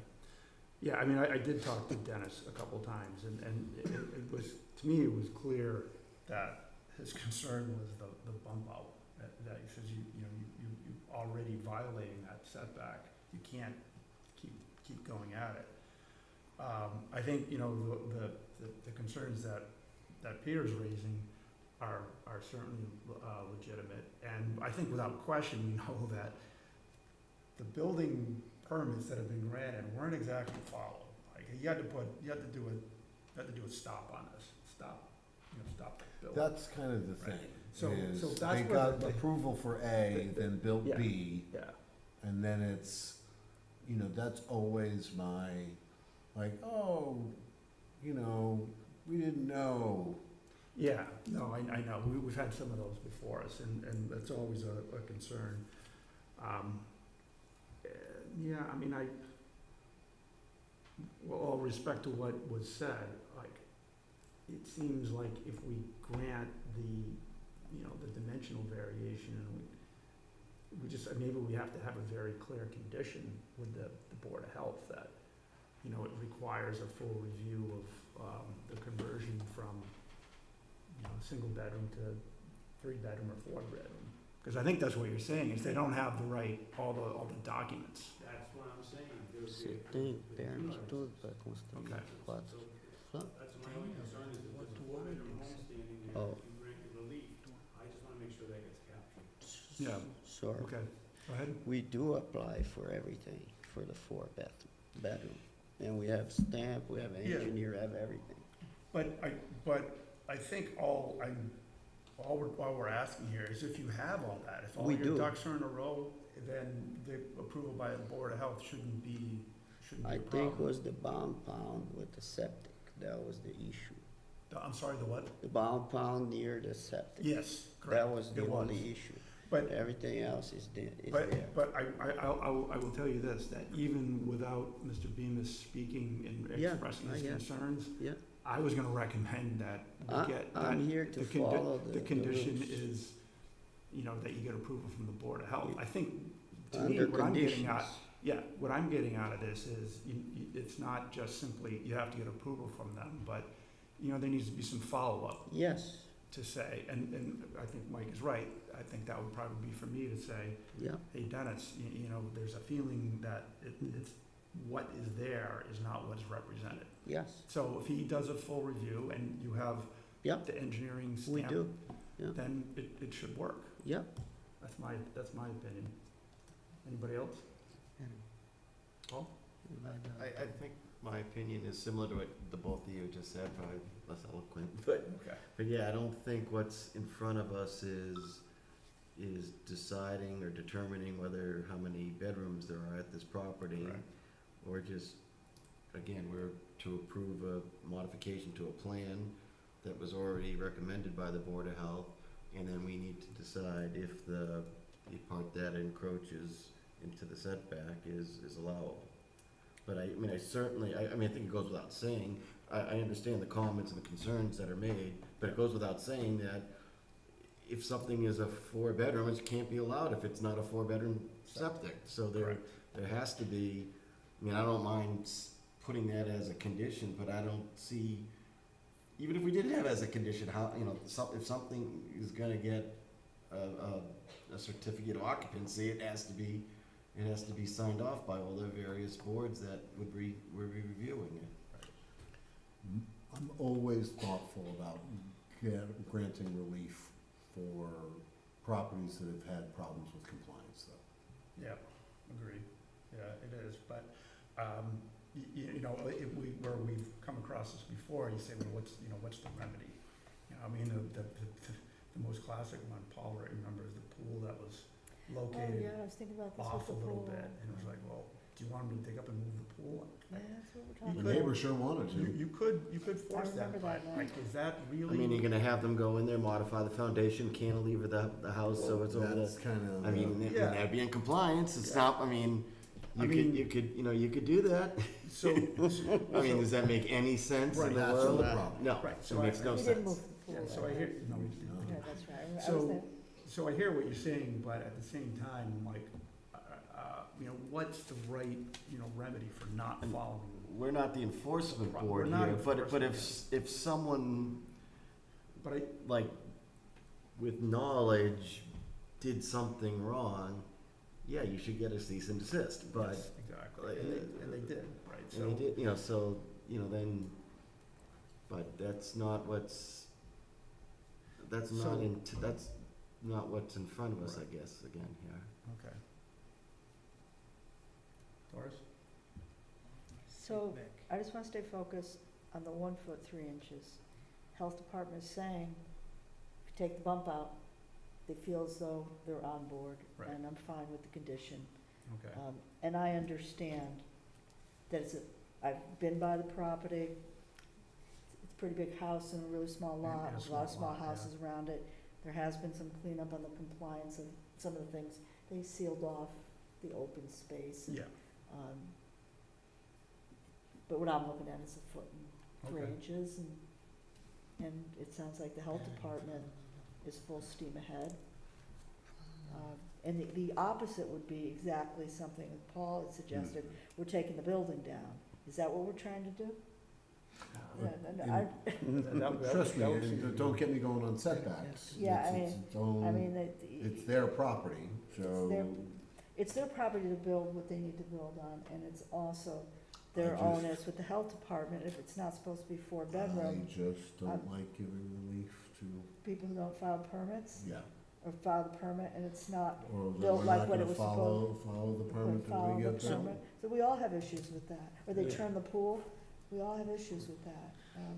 Yeah, I mean, I did talk to Dennis a couple times, and it was, to me, it was clear that his concern was the bump out. That he says, you're already violating that setback. You can't keep going at it. I think, the concerns that Peter's raising are certainly legitimate. And I think without question, we know that the building permits that have been granted weren't exactly followed. Like, you had to do a stop on this, stop the building. That's kind of the thing. Right. So is that's they where got approval for A, then built Yeah. B, Yeah, and then it's, that's always my, like, oh, we didn't know. yeah, no, I know, we've had some of those before us, and that's always a concern. Yeah, I mean, with all respect to what was said, like, it seems like if we grant the dimensional variation, and maybe we have to have a very clear condition with the Board of Health that, it requires a full review of the conversion from, single bedroom to 3-bedroom or 4-bedroom. Because I think that's what you're saying, is they don't have all the documents. That's what I'm saying. Você tem permite tudo para construir Okay. 4. That's my only concern is that there's a 4-bedroom home standing there, Oh. you grant relief. I just wanna make sure that gets captured. Yeah. Sure. Okay, go ahead. We do apply for everything for the 4-bedroom. And we have stamp, we have Yeah. engineer, have everything. But I think all we're asking here is if you have all that, if all We your do. ducks are in a row, then the approval by the Board of Health shouldn't be I a think problem. was the bound pound with the septic, that was the issue. I'm sorry, the what? The bound pound near the septic. Yes, correct. That was the It was. only issue. But, Everything else is there. but I will tell you this, that even without Mr. Bemis speaking and Yeah, expressing his I get it. concerns, Yeah. I was gonna recommend that we get, I'm that here to the follow the condition rules. is, that you get approval from the Board of Health. I think, to me, Under what I'm getting conditions. at, yeah, what I'm getting out of this is, it's not just simply, you have to get approval from them, but, there needs to be some follow-up Yes, to say, and I think Mike is right. I think that would probably be for me to say, yeah, hey, Dennis, there's a feeling that it's, what is there is not what's represented. yes, So if he does a full review and you have yeah, the engineering we stamp, do, yeah. then it should work. yeah. That's my opinion. Anybody else? Paul? I think my opinion is similar to what the both of you just said, probably less eloquent, but Okay. yeah, I don't think what's in front of us is deciding or determining how many bedrooms there are at this property. Correct. Or just, again, we're to approve a modification to a plan that was already recommended by the Board of Health, and then we need to decide if the part that encroaches into the setback is allowable. But I think it goes without saying, I understand the comments and the concerns that are made, but it goes without saying that if something is a 4-bedroom, it can't be allowed if it's not a 4-bedroom septic. So there has to be, I mean, I don't mind putting that as a condition, but I don't see, even if we did have as a condition, how, you know, if something is gonna get a certificate of occupancy, it has to be signed off by all the various boards that would be reviewing it. I'm always thoughtful about granting relief for properties that have had problems with compliance, though. Yeah, agreed. Yeah, it is, but, you know, where we've come across this before, you say, well, what's the remedy? You know, I mean, the most classic one, Paul remembers the pool that was Oh, located yeah, I was thinking about this with off the a little pool. bit, and it was like, well, do you want them to dig up and move the pool? Yeah, that's what we're The talking could- about. neighbor sure wanted to. You could force that, remember but that now. like, is that I really? mean, you're gonna have them go in there, modify the foundation, cantilever the house so it's over That's the, kind of. I mean, Yeah. that'd be in compliance, it's Yeah. not, I mean, I mean- you could do that. So, I mean, does that make any sense Right, in the that's world? the problem. No, Right, it so makes no We sense. didn't move the yeah, pool. so I hear, no, we didn't. Yeah, that's right. I was So- there. So I hear what you're saying, but at the same time, I'm like, you know, what's the right, you know, remedy for not And following? We're not the enforcement We're board not here, but enforcement, if someone, But I, like, with knowledge did something wrong, yeah, you should get a cease and desist, but, yes, exactly, and they did, right, and so. they did, you know, so, you know, then, but that's not what's, that's not So- that's not what's in front of us, I Right. guess, again, here. Okay. Doris? So, Feedback. I just wanna stay focused on the 1 foot 3 inches. Health department is saying, if you take the bump out, they feel as though they're on board, Right. and I'm fine with the condition. Okay, And I understand that I've been by the property, it's a pretty big house and a really small lot, And a there's a lot of small small lot, yeah. houses around it. There has been some cleanup on the compliance of some of the things, they sealed off the open space. yeah, Um, But what I'm looking at is 1 foot and 3 Okay. inches, and it sounds like the health department is full steam ahead. And the opposite would be exactly something that Paul had suggested, we're taking the building down. Is that what we're trying to do? Yeah, and Trust me, and don't get me going on setbacks. Yeah, It's its I own- mean, It's their property, so. it's their property to build what they need to build on, and it's also their I just- onus with the health department, if it's not supposed to be 4-bedroom. I just don't I'm- like giving relief to, People who don't file permits, yeah. or file the permit, and it's not Or that built we're like not what it gonna was follow the Or permit that follow we the get there. permit. So we all have issues with that, or they Yeah. turn the pool, we all have issues with that.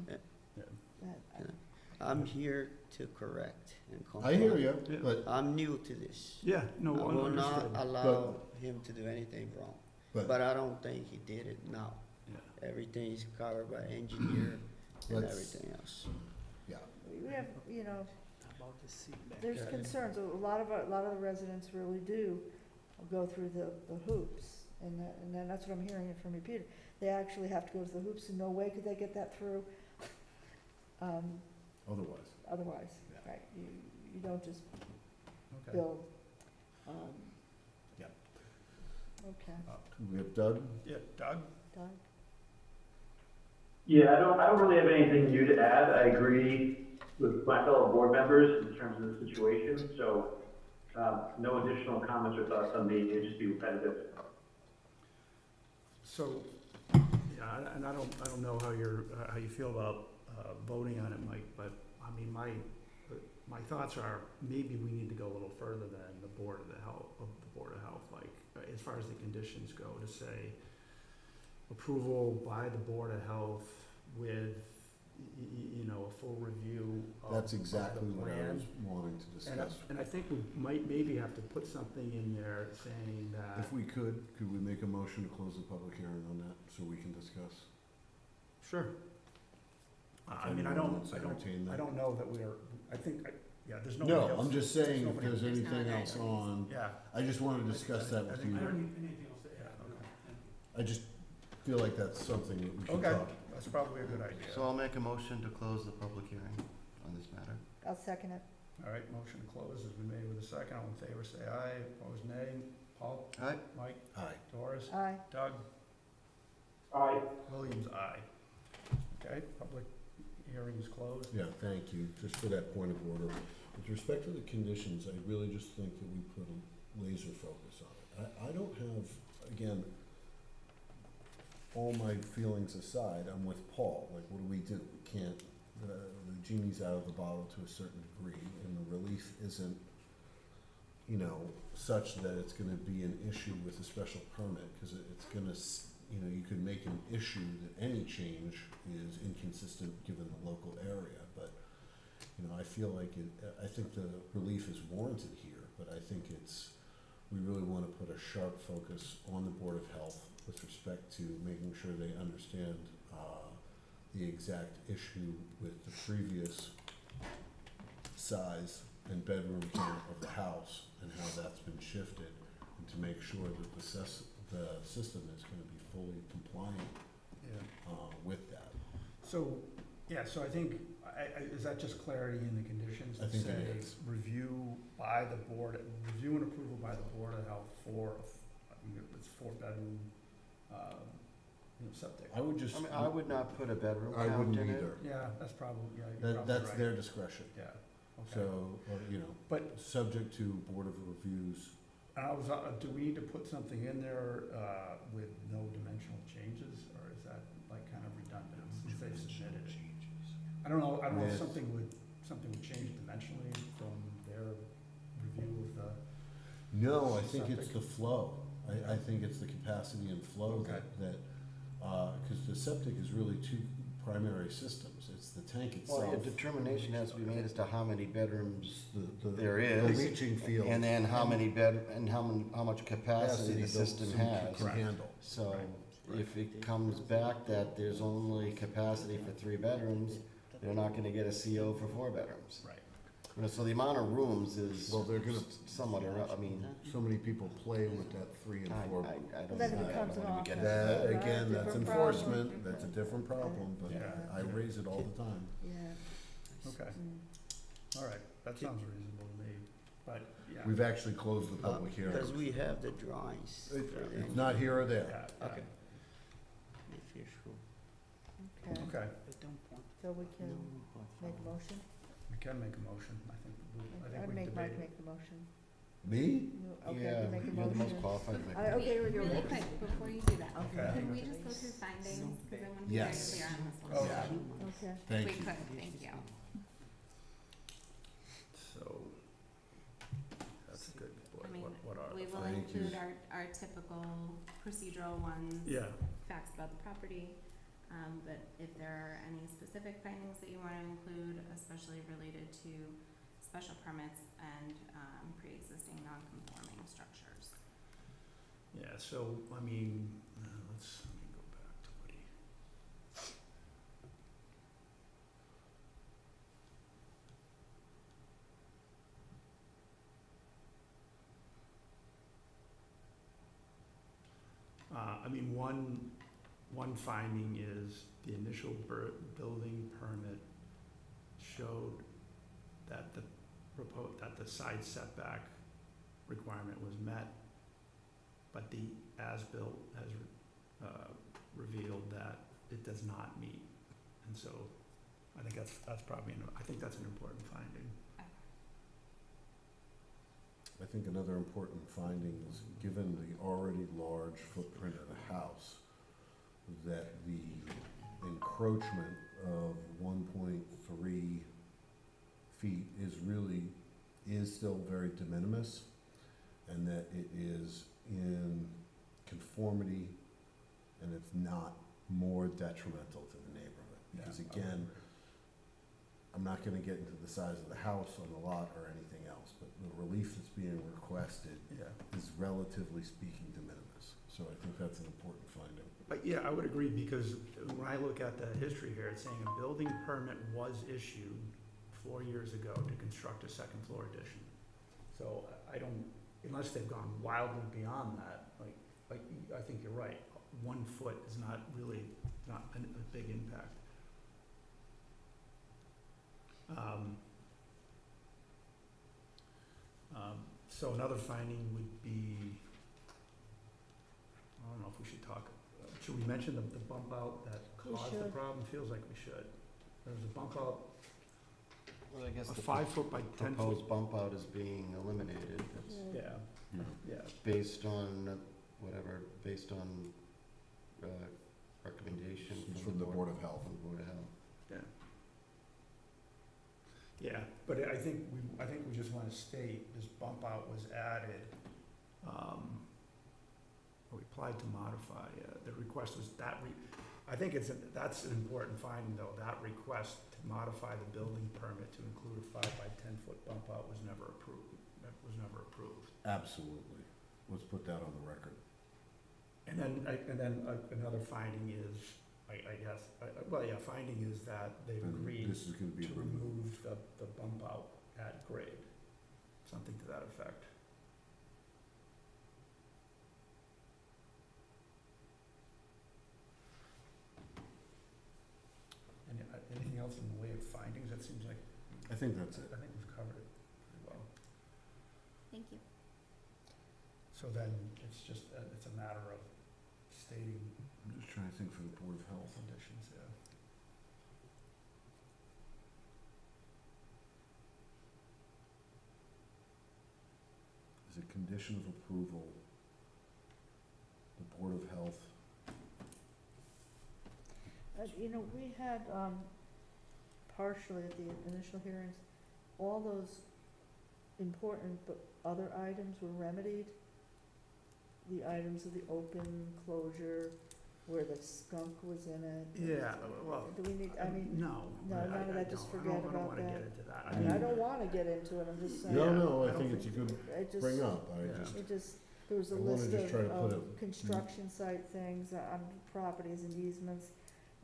Yeah. That- I'm here to correct and comply. I hear you, Yeah. but, I'm new to this. yeah, no, I will not understood. allow him to do anything wrong, but but I don't think he did it now. Yeah. Everything is covered by engineer and Let's- everything else. yeah. We have, you know, About the feedback. there's Yeah. concerns, a lot of the residents really do go through the hoops, and then that's what I'm hearing from you, Peter. They actually have to go through the hoops, and no way could they get that through, Otherwise. otherwise, Yeah. right? You don't just Okay. build, Yep. Okay, We have Doug? Yeah, Doug? Doug? Yeah, I don't really have anything new to add. I agree with my fellow board members in terms of the situation, so, no additional comments or thoughts on me, it'd just be repetitive. So, yeah, and I don't know how how you feel about voting on it, Mike, but, I mean, my thoughts are, maybe we need to go a little further than the Board of Health, like, as far as the conditions go, to say, approval by the Board of Health with, you know, a full review of That's of exactly the what I plan. was wanting to discuss. And I think we might maybe have to put something in there saying that. If we could we make a motion to close the public hearing on that, so we can discuss? Sure. If I mean, I anyone don't, wants to entertain that. I don't know that yeah, there's nobody No, else. I'm just saying, if nobody there's else. anything There's else not on, Yeah. I just wanted to discuss that with I think- you. I don't need anything else to add. Yeah, okay. Thank you. I just feel like that's something that we should Okay, talk. that's probably a good idea. So I'll make a motion to close the public hearing on this matter. I'll second it. All right, motion to close has been made with a second. All in favor, say aye. Opposed, nay. Paul? Aye. Mike? Aye. Doris? Aye. Doug? Aye. Williams, aye. Okay, public hearing is closed. Yeah, thank you. Just for that point of order. With respect to the conditions, I really just think that we put a laser focus on it. I don't have, again, all my feelings aside, I'm with Paul. Like, what do? We can't, the genie's out of the bottle to a certain degree, and the relief isn't, you know, such that it's gonna be an issue with a special permit, because it's gonna, you know, you could make an issue that any change is inconsistent given the local area, but, you know, I feel like I think the relief is warranted here, but I think we really wanna put a sharp focus on the Board of Health with respect to making sure they understand, the exact issue with the previous size and bedroom count of the house and how that's been shifted, and to make sure that the system is gonna be fully compliant, Yeah. with that. So, yeah, so I think, is that just clarity in the conditions? I think it To is. say, review by the board, review and approval by the Board of Health for, I mean, it's 4-bedroom, you know, septic. I would just. I mean, I would not put a bedroom I count wouldn't in it. either. Yeah, that's probably, yeah, you're probably That's right. their discretion. Yeah, okay. So, you know, But, subject to Board of Reviews. do we need to put something in there, with no dimensional changes, or is that like kind of redundant since they've submitted it? I don't know if With- something would change dimensionally from their review of the, No, I think it's Septic. the flow. I think it's the capacity and flow Okay. because the septic is really two primary systems. It's the tank Well, itself. a determination has to be made as to how many bedrooms the there The is, leaching field. and then how many and how much capacity the system has. Can handle. So Right. if it comes back that there's only capacity for 3 bedrooms, they're not gonna get a CO for 4 bedrooms. right. You know, so the amount of rooms is Well, they're gonna, somewhat, I mean, so many people play with that 3 and 4. I don't Then it know. I becomes don't an wanna get offense. into That, Right, again, that's different enforcement. problem. That's a different problem, but Yeah. I raise it all the time. Yeah. Okay, Mm. all right, that sounds reasonable to me, but, yeah. We've actually closed the public hearing. Because we have the drawings. It's not here or there. Yeah, yeah. Okay. If you're sure. Okay, Okay, But don't point. so we can No, make a motion? we can make a motion, I think I'd we make Mike debated. make the motion. Me? You- Okay, Yeah, you make a you're the most motion. qualified to make. I- okay, we're Really doing. quick, before you do that, Okay. can we just go through findings, because I want to be very Yes. clear on this one. Oh, yeah. Okay. If Thank we you. could, thank you. So, that's good, boy, I mean, what are We the will Thank you. include our typical procedural ones. Yeah, Facts about the property, but if there are any specific findings that you want to include, especially related to special permits and, pre-existing non-conforming structures. yeah, so, I mean, let me go back to what he. I mean, one finding is the initial building permit showed that that the side setback requirement was met, but the as-built has, revealed that it does not meet. And so, I think that's probably, I think that's an important finding. I think another important finding is, given the already large footprint of the house, that the encroachment of 1.3 feet is still very de minimis, and that it is in conformity, and it's not more detrimental to the neighborhood. Because Yeah, again, I'm not gonna get into the size of the house on the lot or anything else, but the relief that's being requested Yeah. is relatively speaking de minimis. So I think that's an important finding. But yeah, I would agree, because when I look at the history here, it's saying a building permit was issued 4 years ago to construct a second floor addition. So I don't, unless they've gone wildly beyond that, like, I think you're right, 1 foot is not really, not a big impact. So another finding would be, I don't know if we should talk, should we mention the bump out that We caused the should. problem? Feels like we should. There's a bump out, Well, I guess a the 5 foot by 10 foot. proposed bump out is being eliminated. That's Yeah, Yeah. yeah. based on whatever, based on recommendation It's from the Board of Health. From the Board of Health. Yeah, but I think we just wanna state, this bump out was added, we applied to modify, the request was I think that's an important finding, though, that request to modify the building permit to include a 5 by 10 foot bump out was never approved, Absolutely. Let's put that on the record. And then another finding is, finding is that they've And agreed this is gonna be to removed. remove the bump out at grade, something to that effect. Anything else in the way of findings? That seems like, I think that's it. I think we've covered it pretty well. Thank you. So then, it's just, it's a matter of stating I'm just trying to think for the Board of Health. conditions, yeah. As a condition of approval, the Board of Health, You know, we had, partially at the initial hearings, all those important but other items were remedied. The items of the open closure, where the skunk was in it. Yeah, well, Do we need, I mean, no. no, I- none of I that, just don't. forget I don't about wanna that. get into that. I mean, I don't wanna get into it, I'm just saying. no, no, I I don't think it's a good It just, bring up, Yeah. it just, there was a I wanna list just try to put of it- construction site things on properties and easements,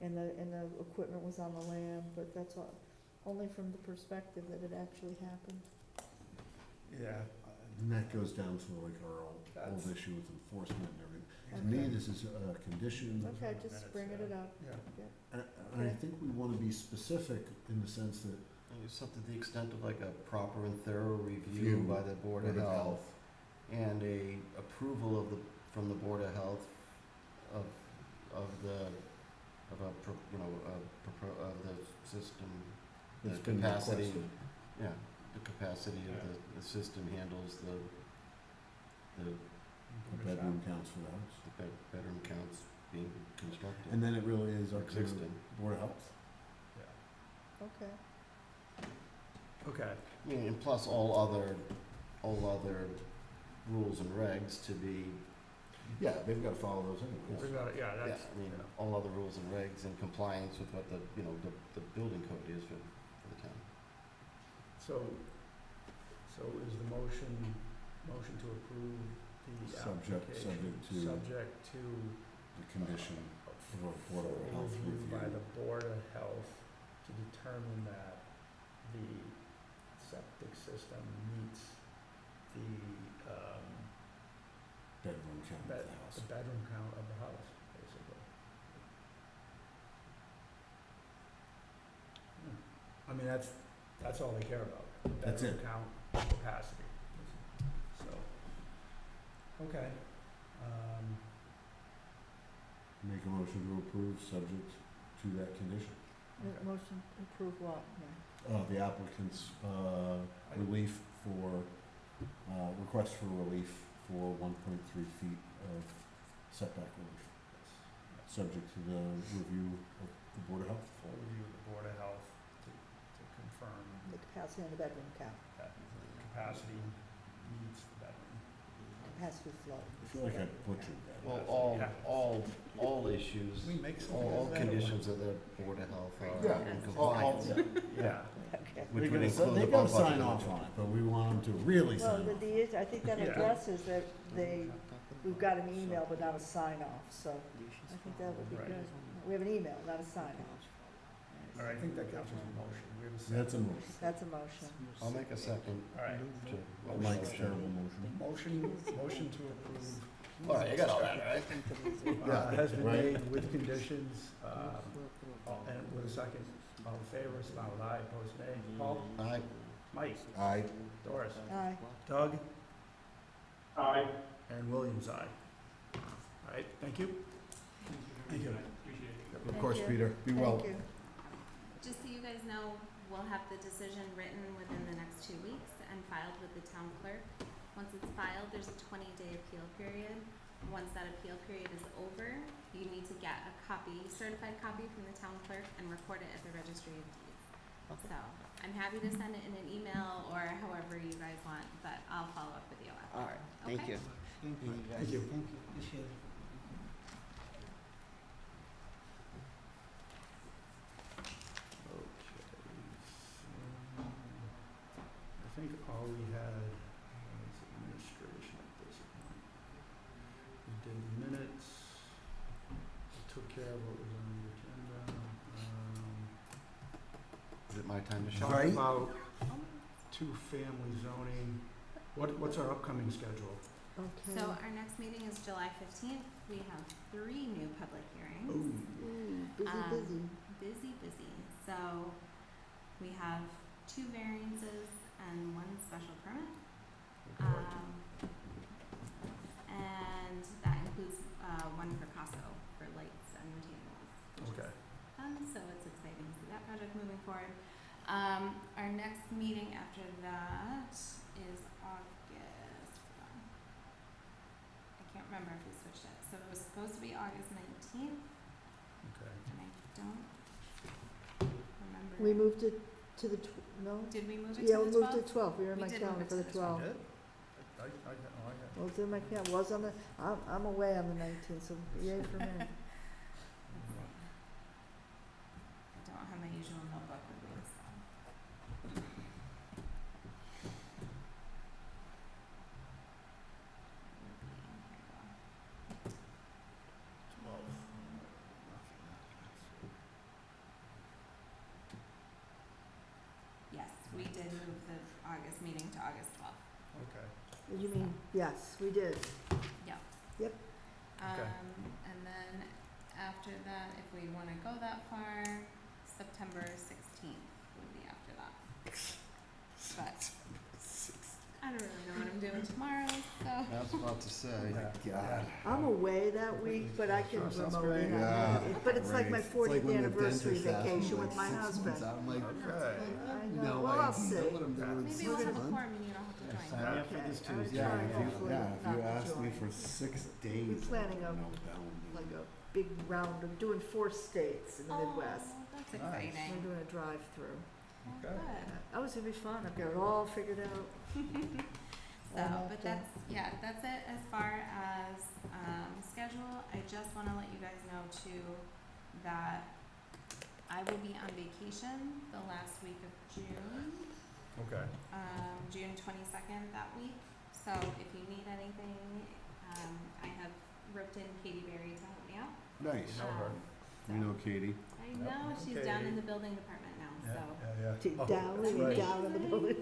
and the equipment was on the land, but that's all, only from the perspective that it actually happened. Yeah. and that goes down to like our old That's- issue with enforcement and everything. To me, this is a condition, Okay, just bringing it up. Yeah. and I think we wanna be specific in the sense that Something to the extent of like a proper and thorough review View, by the Board of Health and a approval of from the Board of Health of the system, the it's been capacity, requested. yeah, the capacity Yeah. of the system handles the The bedroom counts for the house. bedroom counts being constructed. And then it really is up to the Existing. Board of Health. Yeah. Okay. Okay, I mean, and plus all other rules and regs to be, Yeah, they've gotta follow those anyways. we got it, yeah, yeah, that's, I mean, yeah. all other rules and regs in compliance with what the building code is for the town. So is the motion to approve the Subject application, to- subject to The condition of a Board of full Health review by review. the Board of Health to determine that the septic system meets the, Bedroom count of the house. the bedroom count of the house, basically. I mean, that's all they care about. That's it. Bedroom count, capacity. So, okay. Make a motion to approve, subject to that condition. Okay. Motion to approve what? The applicant's, relief for, request for relief for 1.3 feet of setback relief, subject to the review of the Board of Health. Full review of the Board of Health to confirm The capacity on the bedroom count, that capacity meets the bedroom. capacity flow. I feel like I butchered that. Well, Yeah. all issues, We make some. all conditions of the Board of Health are Yeah. in compliance, Yeah. Okay. which would They include the gotta bump out. sign off on it, but we want them to really Well, sign off. I think that Yeah. addresses that we've got an email but not a sign off, so I think that would be Right. good. We have an email, not a sign off. All right, I think that counts as a motion. We have a second. That's a motion. That's a motion. I'll make a second All right. to. Mike's terrible motion. Motion to approve, All right, you got all that, right? has been Right. made with conditions, and with a second. All in favor, smile with aye, opposed nay. Paul? Aye. Mike? Aye. Doris? Aye. Doug? Aye. And Williams, aye. All right, thank you. Thank you. I appreciate it. Of Thank course, you. Peter, be well. Thank you. Just so you guys know, we'll have the decision written within the next 2 weeks and filed with the town clerk. Once it's filed, there's a 20-day appeal period. Once that appeal period is over, you need to get a copy, certified copy from the town clerk and record it at the registry of deeds. So, I'm happy to send it in an email or however you guys want, but I'll follow up with you after. All right, thank Okay. you. Thank you, guys. Thank you. Thank you. Appreciate it. I think all we had was administration at this point. We did minutes, we took care of what was on the agenda. Is it my time to Talked shine? Right. about two-family zoning. What's our upcoming schedule? Okay. So our next meeting is July 15th. We have 3 new public hearings. Ooh, busy. Busy. So we have 2 variances and 1 special permit. And that includes 1 for Costco for lights and retaining walls. Okay. So it's exciting to see that project moving forward. Our next meeting after that is August. Hold on. I can't remember if we switched it. So it was supposed to be August 19th, Okay. and I don't remember. We moved it to the, no? Did we move it Yeah, to we the moved 12th? to 12. We were in We my did move calendar it for to the the 12. Did? I got. Well, it's in my calendar, was on the, I'm away on the 19th, so yay for me. Let's see. I don't have my usual notebook with me, so. Yes, we did move the August meeting to August 12th. Okay. Did you mean, yes, we did. Yeah. Yep. Okay. And then after that, if we wanna go that far, September 16th would be after that. But I don't really know what I'm doing tomorrow, so. I was about to say. God. I'm away that week, but I can Sure, sounds remote in. great. Yeah, But it's like my right. It's like 40th when the anniversary dentist asked me, vacation with like, my 6 months husband. out, I'm like, Okay. I no, know, well, I I'll know see. what I'm doing. Maybe It's we'll have a fun. quorum and you don't have to join. Sign me up for Okay, this I Tuesday. Yeah, try if hopefully you not to ask me join. for 6 days. We're planning I'm a- like, no, that won't be- Like a big round of doing 4 states in the Midwest. Oh, that's Nice. exciting. We're doing a drive-through. Oh, Okay. good. Oh, it's gonna be fun. I've got it all figured out. So, but that's it as far as, schedule. I just wanna let you guys know too, that I will be on vacation the last week of June, Okay. June 22nd that week. So if you need anything, I have roped in Katie Berry to help me out. Nice. Know her. You know Katie. I Yep. know, she's Okay. down in the building department now, so, Yeah. Down, that's right. down in the building.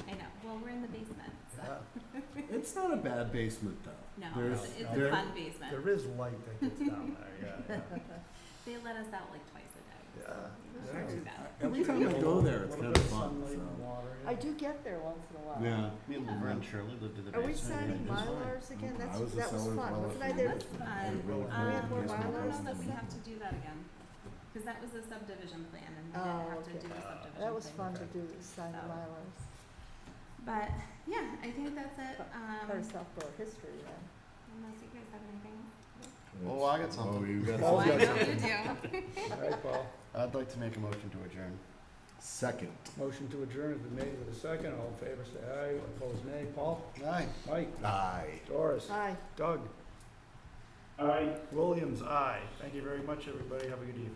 I know, well, we're in the basement, so, Yeah. It's not a bad basement though. no, There's- it's a there- fun basement. There is light that gets down there, yeah. They let us out like twice a day, so Yeah. it's not too bad. Every time I go there, it's kind of fun, so. I do get there once in a while. Yeah. Me and Laverne and Shirley lived in the Are we basement. signing It was fine. Mylars again? I was a That was seller fun. as well. Wasn't I there? That's fun. Really We had more I don't know Mylars? that we have to do that again, cause that was a subdivision plan and we Oh, didn't have to okay. do a subdivision plan. That was fun to do, sign the So. Mylars. But, yeah, I think that's it, Part of Southborough history, then. unless you guys have anything. Oh, I got something. Oh, you got Oh, I something. know you do. All right, Paul. I'd like to make a motion to adjourn. Second. Motion to adjourn has been made with a second. All in favor, say aye. Opposed, nay. Paul? Aye. Mike? Aye. Doris? Hi. Doug? Aye. Williams, aye. Thank you very much, everybody. Have a good evening.